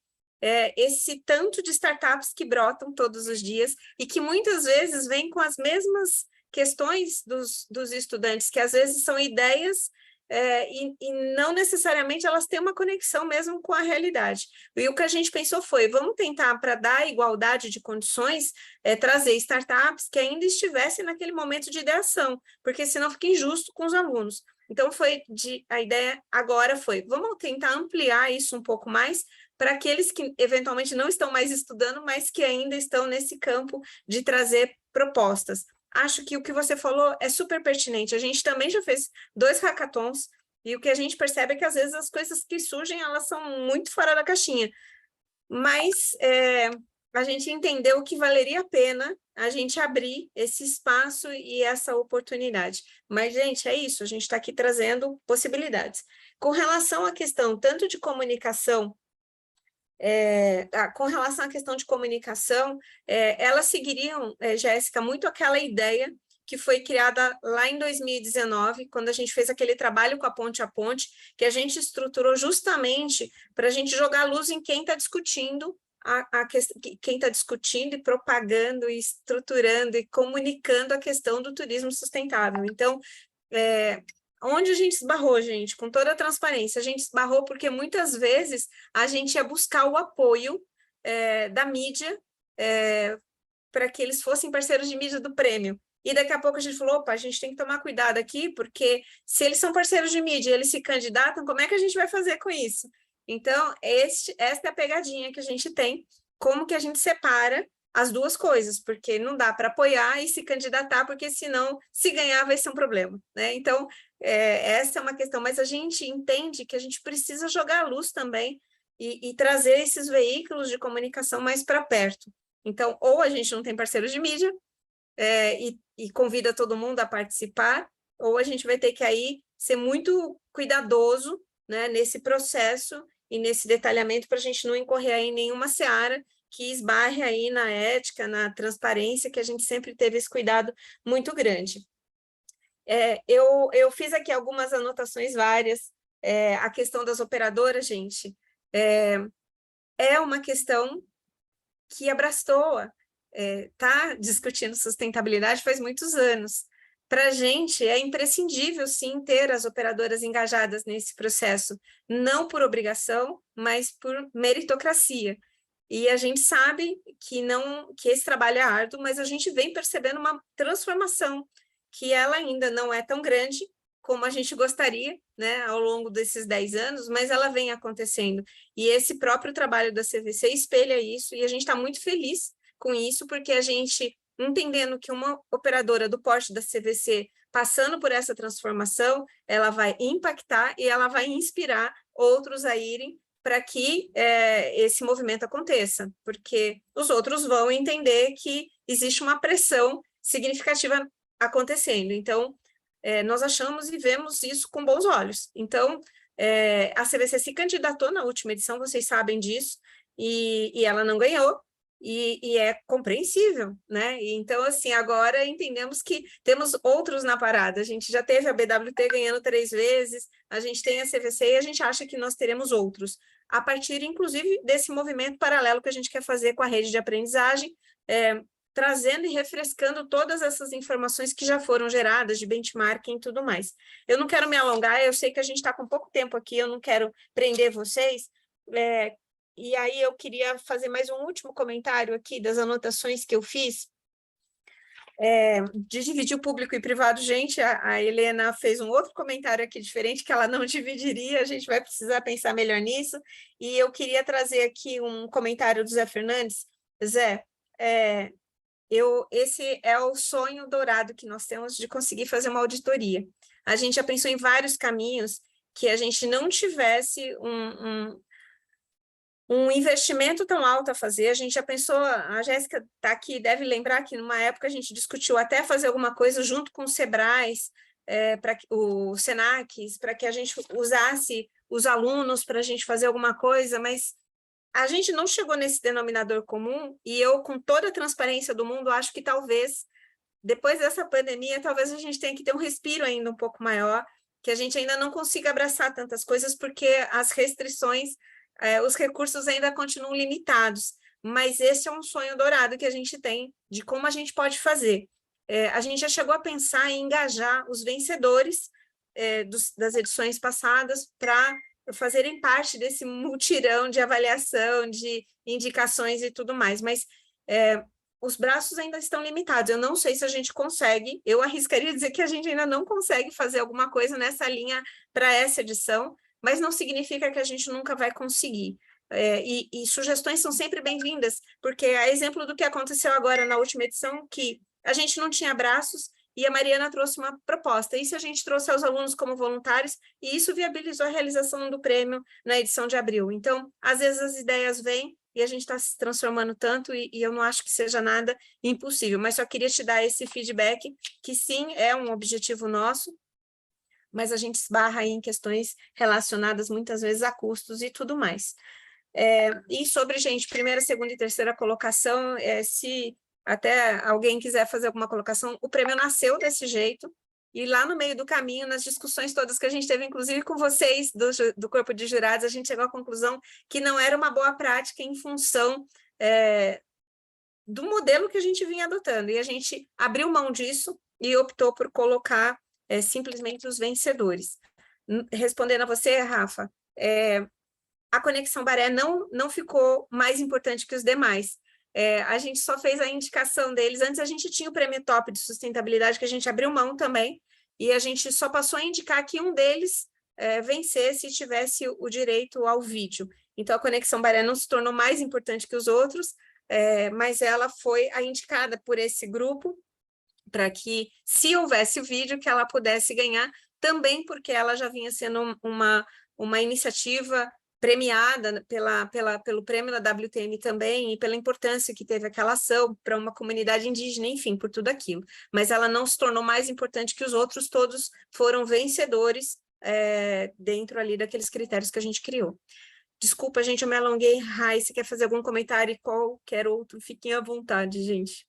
esse tanto de startups que brotam todos os dias e que muitas vezes vêm com as mesmas questões dos estudantes, que às vezes são ideias e não necessariamente elas têm uma conexão mesmo com a realidade. E o que a gente pensou foi, vamos tentar, para dar igualdade de condições, trazer startups que ainda estivessem naquele momento de ideação, porque senão fica injusto com os alunos. Então, a ideia agora foi, vamos tentar ampliar isso um pouco mais para aqueles que eventualmente não estão mais estudando, mas que ainda estão nesse campo de trazer propostas. Acho que o que você falou é super pertinente. A gente também já fez 2 hackathons e o que a gente percebe é que às vezes as coisas que surgem, elas são muito fora da caixinha. Mas a gente entendeu que valeria a pena a gente abrir esse espaço e essa oportunidade. Mas, gente, é isso, a gente está aqui trazendo possibilidades. Com relação à questão tanto de comunicação, com relação à questão de comunicação, elas seguiriam, Jéssica, muito aquela ideia que foi criada lá em 2019, quando a gente fez aquele trabalho com a Ponte, que a gente estruturou justamente para a gente jogar luz em quem está discutindo, quem está discutindo e propagando, e estruturando e comunicando a questão do turismo sustentável. Então, onde a gente esbarrou, gente? Com toda a transparência, a gente esbarrou porque muitas vezes a gente ia buscar o apoio da mídia para que eles fossem parceiros de mídia do prêmio. E daqui a pouco a gente falou, opa, a gente tem que tomar cuidado aqui, porque se eles são parceiros de mídia e eles se candidatam, como é que a gente vai fazer com isso? Então, esta é a pegadinha que a gente tem, como que a gente separa as duas coisas, porque não dá para apoiar e se candidatar, porque senão, se ganhar, vai ser um problema, né? Então, essa é uma questão, mas a gente entende que a gente precisa jogar a luz também e trazer esses veículos de comunicação mais para perto. Então, ou a gente não tem parceiros de mídia e convida todo mundo a participar, ou a gente vai ter que aí ser muito cuidadoso, né, nesse processo e nesse detalhamento para a gente não incorrer aí em nenhuma seara que esbarre aí na ética, na transparência, que a gente sempre teve esse cuidado muito grande. Eu fiz aqui algumas anotações várias. A questão das operadoras, gente, é uma questão que a Brastoa está discutindo sustentabilidade faz muitos anos. Para a gente, é imprescindível, sim, ter as operadoras engajadas nesse processo, não por obrigação, mas por meritocracia. E a gente sabe que esse trabalho é árduo, mas a gente vem percebendo uma transformação, que ela ainda não é tão grande, como a gente gostaria, né, ao longo desses 10 anos, mas ela vem acontecendo. E esse próprio trabalho da CVC espelha isso, e a gente está muito feliz com isso, porque a gente, entendendo que uma operadora do porte da CVC, passando por essa transformação, ela vai impactar e ela vai inspirar outros a irem para que esse movimento aconteça, porque os outros vão entender que existe uma pressão significativa acontecendo. Então, nós achamos e vemos isso com bons olhos. Então, a CVC se candidatou na última edição, vocês sabem disso, e ela não ganhou, e é compreensível, né? Então, assim, agora entendemos que temos outros na parada. A gente já teve a BWT ganhando 3 vezes, a gente tem a CVC e a gente acha que nós teremos outros, a partir, inclusive, desse movimento paralelo que a gente quer fazer com a rede de aprendizagem, trazendo e refrescando todas essas informações que já foram geradas de benchmarking e tudo mais. Eu não quero me alongar, eu sei que a gente está com pouco tempo aqui, eu não quero prender vocês, e aí eu queria fazer mais um último comentário aqui das anotações que eu fiz, de dividir o público e privado. Gente, a Helena fez um outro comentário aqui diferente, que ela não dividiria, a gente vai precisar pensar melhor nisso, e eu queria trazer aqui um comentário do Zé Fernandes. Zé, esse é o sonho dourado que nós temos de conseguir fazer uma auditoria. A gente já pensou em vários caminhos que a gente não tivesse um investimento tão alto a fazer. A gente já pensou, a Jéssica está aqui, deve lembrar que numa época a gente discutiu até fazer alguma coisa junto com os Sebrais, o Senacs, para que a gente usasse os alunos para a gente fazer alguma coisa, mas a gente não chegou nesse denominador comum, e eu, com toda a transparência do mundo, acho que talvez, depois dessa pandemia, talvez a gente tenha que ter um respiro ainda um pouco maior, que a gente ainda não consiga abraçar tantas coisas, porque as restrições, os recursos ainda continuam limitados, mas esse é um sonho dourado que a gente tem de como a gente pode fazer. A gente já chegou a pensar em engajar os vencedores das edições passadas para fazerem parte desse mutirão de avaliação, de indicações e tudo mais, mas os braços ainda estão limitados. Eu não sei se a gente consegue, eu arriscaria dizer que a gente ainda não consegue fazer alguma coisa nessa linha para essa edição, mas não significa que a gente nunca vai conseguir. E sugestões são sempre bem-vindas, porque é exemplo do que aconteceu agora na última edição, que a gente não tinha braços, e a Mariana trouxe uma proposta. E se a gente trouxe os alunos como voluntários, e isso viabilizou a realização do prêmio na edição de abril. Então, às vezes as ideias vêm e a gente está se transformando tanto, e eu não acho que seja nada impossível, mas só queria te dar esse feedback, que sim, é um objetivo nosso, mas a gente esbarra aí em questões relacionadas muitas vezes a custos e tudo mais. E sobre, gente, primeira, segunda e terceira colocação, se até alguém quiser fazer alguma colocação, o prêmio nasceu desse jeito, e lá no meio do caminho, nas discussões todas que a gente teve, inclusive com vocês do corpo de jurados, a gente chegou à conclusão que não era uma boa prática em função do modelo que a gente vinha adotando, e a gente abriu mão disso e optou por colocar simplesmente os vencedores. Respondendo a você, Rafa, a Conexão Baré não ficou mais importante que os demais. A gente só fez a indicação deles. Antes a gente tinha o prêmio top de sustentabilidade, que a gente abriu mão também, e a gente só passou a indicar que um deles vencesse e tivesse o direito ao vídeo. Então a Conexão Baré não se tornou mais importante que os outros, mas ela foi a indicada por esse grupo, para que, se houvesse o vídeo, que ela pudesse ganhar, também porque ela já vinha sendo uma iniciativa premiada pelo prêmio da WTM também, e pela importância que teve aquela ação para uma comunidade indígena, enfim, por tudo aquilo. Mas ela não se tornou mais importante que os outros, todos foram vencedores dentro ali daqueles critérios que a gente criou. Desculpa, gente, eu me alonguei. Rai, se quer fazer algum comentário, qualquer outro, fiquem à vontade, gente.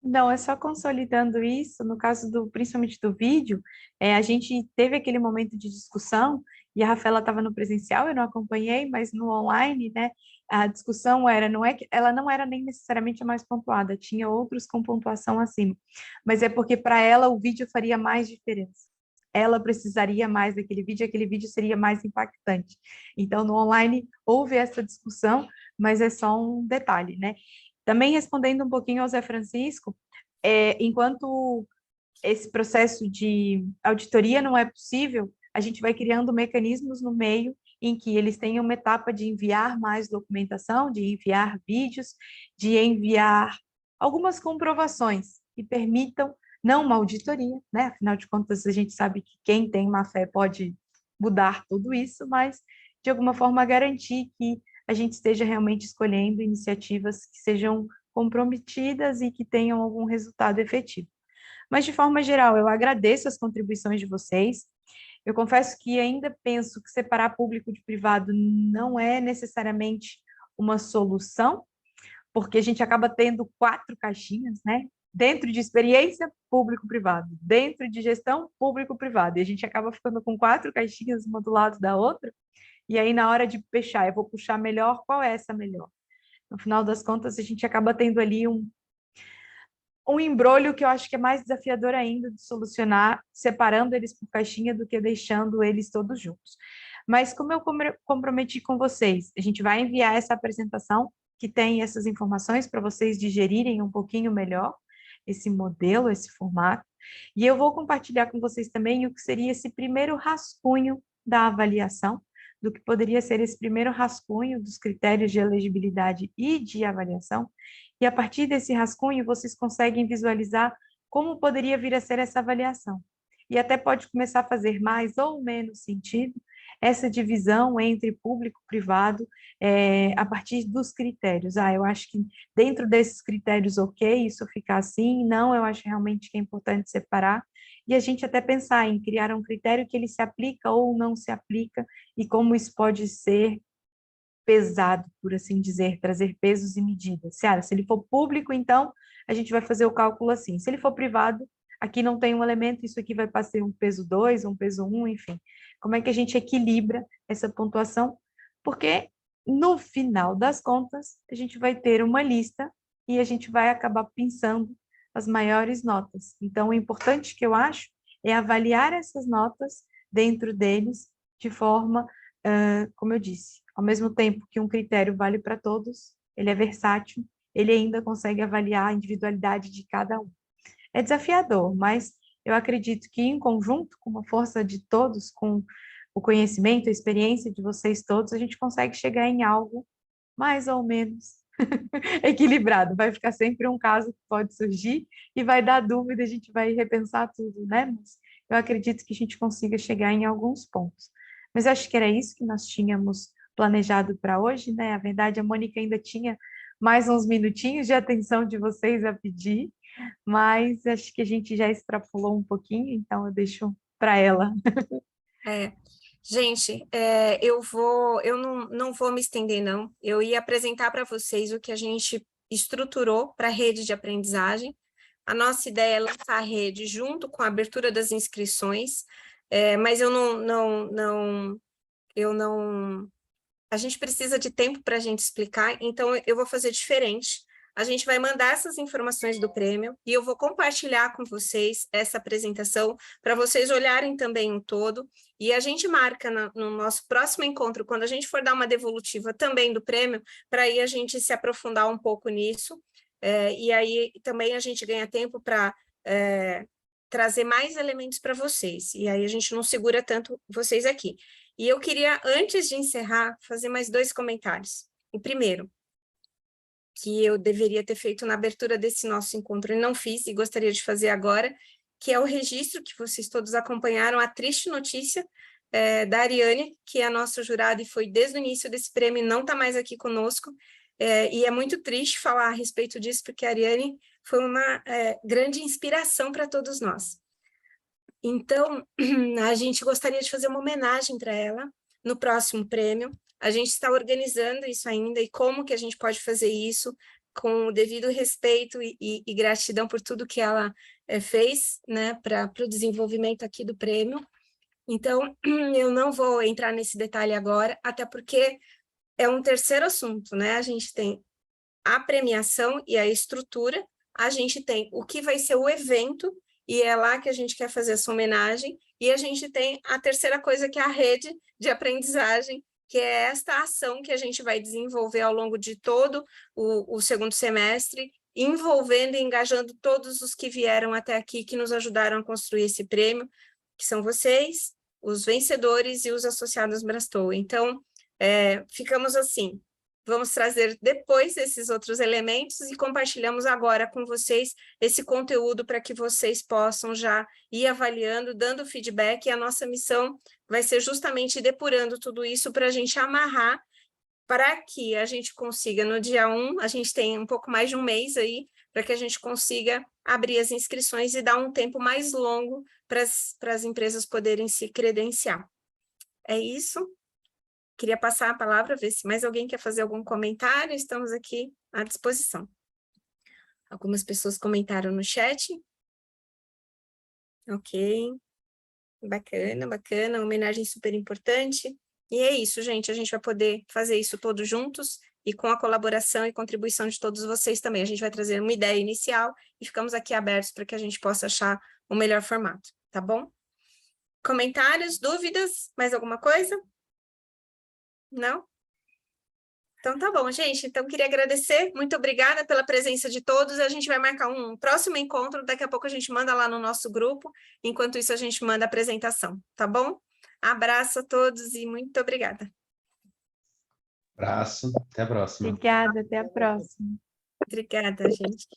Não, é só consolidando isso, no caso principalmente do vídeo, a gente teve aquele momento de discussão, e a Rafaela estava no presencial, eu não acompanhei, mas no online, né, a discussão ela não era nem necessariamente a mais pontuada, tinha outros com pontuação acima, mas é porque para ela o vídeo faria mais diferença. Ela precisaria mais daquele vídeo, aquele vídeo seria mais impactante. Então, no online houve essa discussão, mas é só um detalhe, né? Também respondendo um pouquinho ao Zé Francisco, enquanto esse processo de auditoria não é possível, a gente vai criando mecanismos no meio em que eles tenham uma etapa de enviar mais documentação, de enviar vídeos, de enviar algumas comprovações que permitam, não uma auditoria, né? Afinal de contas, a gente sabe que quem tem má fé pode mudar tudo isso, mas, de alguma forma, garantir que a gente esteja realmente escolhendo iniciativas que sejam comprometidas e que tenham algum resultado efetivo. Mas, de forma geral, eu agradeço as contribuições de vocês. Eu confesso que ainda penso que separar público de privado não é necessariamente uma solução, porque a gente acaba tendo 4 caixinhas, né? Dentro de experiência, público-privado. Dentro de gestão, público-privado. E a gente acaba ficando com 4 caixinhas, uma do lado da outra, e aí na hora de fechar, eu vou puxar melhor, qual é essa melhor? No final das contas, a gente acaba tendo ali um embrolho que eu acho que é mais desafiador ainda de solucionar, separando eles por caixinha do que deixando eles todos juntos. Mas como eu comprometi com vocês, a gente vai enviar essa apresentação que tem essas informações para vocês digerirem um pouquinho melhor esse modelo, esse formato, e eu vou compartilhar com vocês também o que seria esse primeiro rascunho da avaliação, do que poderia ser esse primeiro rascunho dos critérios de elegibilidade e de avaliação, e a partir desse rascunho vocês conseguem visualizar como poderia vir a ser essa avaliação. E até pode começar a fazer mais ou menos sentido essa divisão entre público e privado a partir dos critérios. Eu acho que dentro desses critérios, ok, isso ficar assim, não, eu acho realmente que é importante separar, e a gente até pensar em criar um critério que ele se aplica ou não se aplica, e como isso pode ser pesado, por assim dizer, trazer pesos e medidas. Se ele for público, então, a gente vai fazer o cálculo assim. Se ele for privado, aqui não tem um elemento, isso aqui vai passar um peso 2, um peso 1, enfim. Como é que a gente equilibra essa pontuação? Porque, no final das contas, a gente vai ter uma lista e a gente vai acabar pensando as maiores notas. Então, o importante que eu acho é avaliar essas notas dentro deles de forma, como eu disse, ao mesmo tempo que um critério vale para todos, ele é versátil, ele ainda consegue avaliar a individualidade de cada um. É desafiador, mas eu acredito que em conjunto, com a força de todos, com o conhecimento, a experiência de vocês todos, a gente consegue chegar em algo mais ou menos equilibrado. Vai ficar sempre um caso que pode surgir e vai dar dúvida, a gente vai repensar tudo, né? Mas eu acredito que a gente consiga chegar em alguns pontos. Mas acho que era isso que nós tínhamos planejado para hoje, né? A verdade, a Mônica ainda tinha mais uns minutinhos de atenção de vocês a pedir, mas acho que a gente já extrapolou um pouquinho, então eu deixo para ela. Gente, eu não vou me estender, não. Eu ia apresentar para vocês o que a gente estruturou para a rede de aprendizagem. A nossa ideia é lançar a rede junto com a abertura das inscrições, mas a gente precisa de tempo para a gente explicar, então eu vou fazer diferente. A gente vai mandar essas informações do prêmio e eu vou compartilhar com vocês essa apresentação para vocês olharem também o todo, e a gente marca no nosso próximo encontro, quando a gente for dar uma devolutiva também do prêmio, para aí a gente se aprofundar um pouco nisso, e aí também a gente ganha tempo para trazer mais elementos para vocês, e aí a gente não segura tanto vocês aqui. E eu queria, antes de encerrar, fazer mais 2 comentários. O primeiro, que eu deveria ter feito na abertura desse nosso encontro e não fiz, e gostaria de fazer agora, que é o registro que vocês todos acompanharam, a triste notícia da Ariane, que é a nossa jurada e foi desde o início desse prêmio, não está mais aqui conosco, e é muito triste falar a respeito disso, porque a Ariane foi uma grande inspiração para todos nós. Então, a gente gostaria de fazer uma homenagem para ela no próximo prêmio. A gente está organizando isso ainda, e como que a gente pode fazer isso com o devido respeito e gratidão por tudo que ela fez, né, para o desenvolvimento aqui do prêmio. Então, eu não vou entrar nesse detalhe agora, até porque é um terceiro assunto, né? A gente tem a premiação e a estrutura, a gente tem o que vai ser o evento, e é lá que a gente quer fazer essa homenagem, e a gente tem a terceira coisa, que é a rede de aprendizagem, que é esta ação que a gente vai desenvolver ao longo de todo o segundo semestre, envolvendo e engajando todos os que vieram até aqui, que nos ajudaram a construir esse prêmio, que são vocês, os vencedores e os associados Brastou. Então, ficamos assim, vamos trazer depois esses outros elementos e compartilhamos agora com vocês esse conteúdo para que vocês possam já ir avaliando, dando feedback, e a nossa missão vai ser justamente ir depurando tudo isso para a gente amarrar, para que a gente consiga, no dia 1, a gente tem um pouco mais de um mês aí, para que a gente consiga abrir as inscrições e dar um tempo mais longo para as empresas poderem se credenciar. É isso. Queria passar a palavra, ver se mais alguém quer fazer algum comentário, estamos aqui à disposição. Algumas pessoas comentaram no chat. Ok. Bacana, bacana, homenagem super importante. E é isso, gente, a gente vai poder fazer isso todos juntos e com a colaboração e contribuição de todos vocês também. A gente vai trazer uma ideia inicial e ficamos aqui abertos para que a gente possa achar o melhor formato, tá bom? Comentários, dúvidas, mais alguma coisa? Não? Então tá bom, gente. Então queria agradecer, muito obrigada pela presença de todos. A gente vai marcar um próximo encontro, daqui a pouco a gente manda lá no nosso grupo, enquanto isso a gente manda a apresentação, tá bom? Abraço a todos e muito obrigada. Abraço, até a próxima. Obrigada, até a próxima. Obrigada, gente.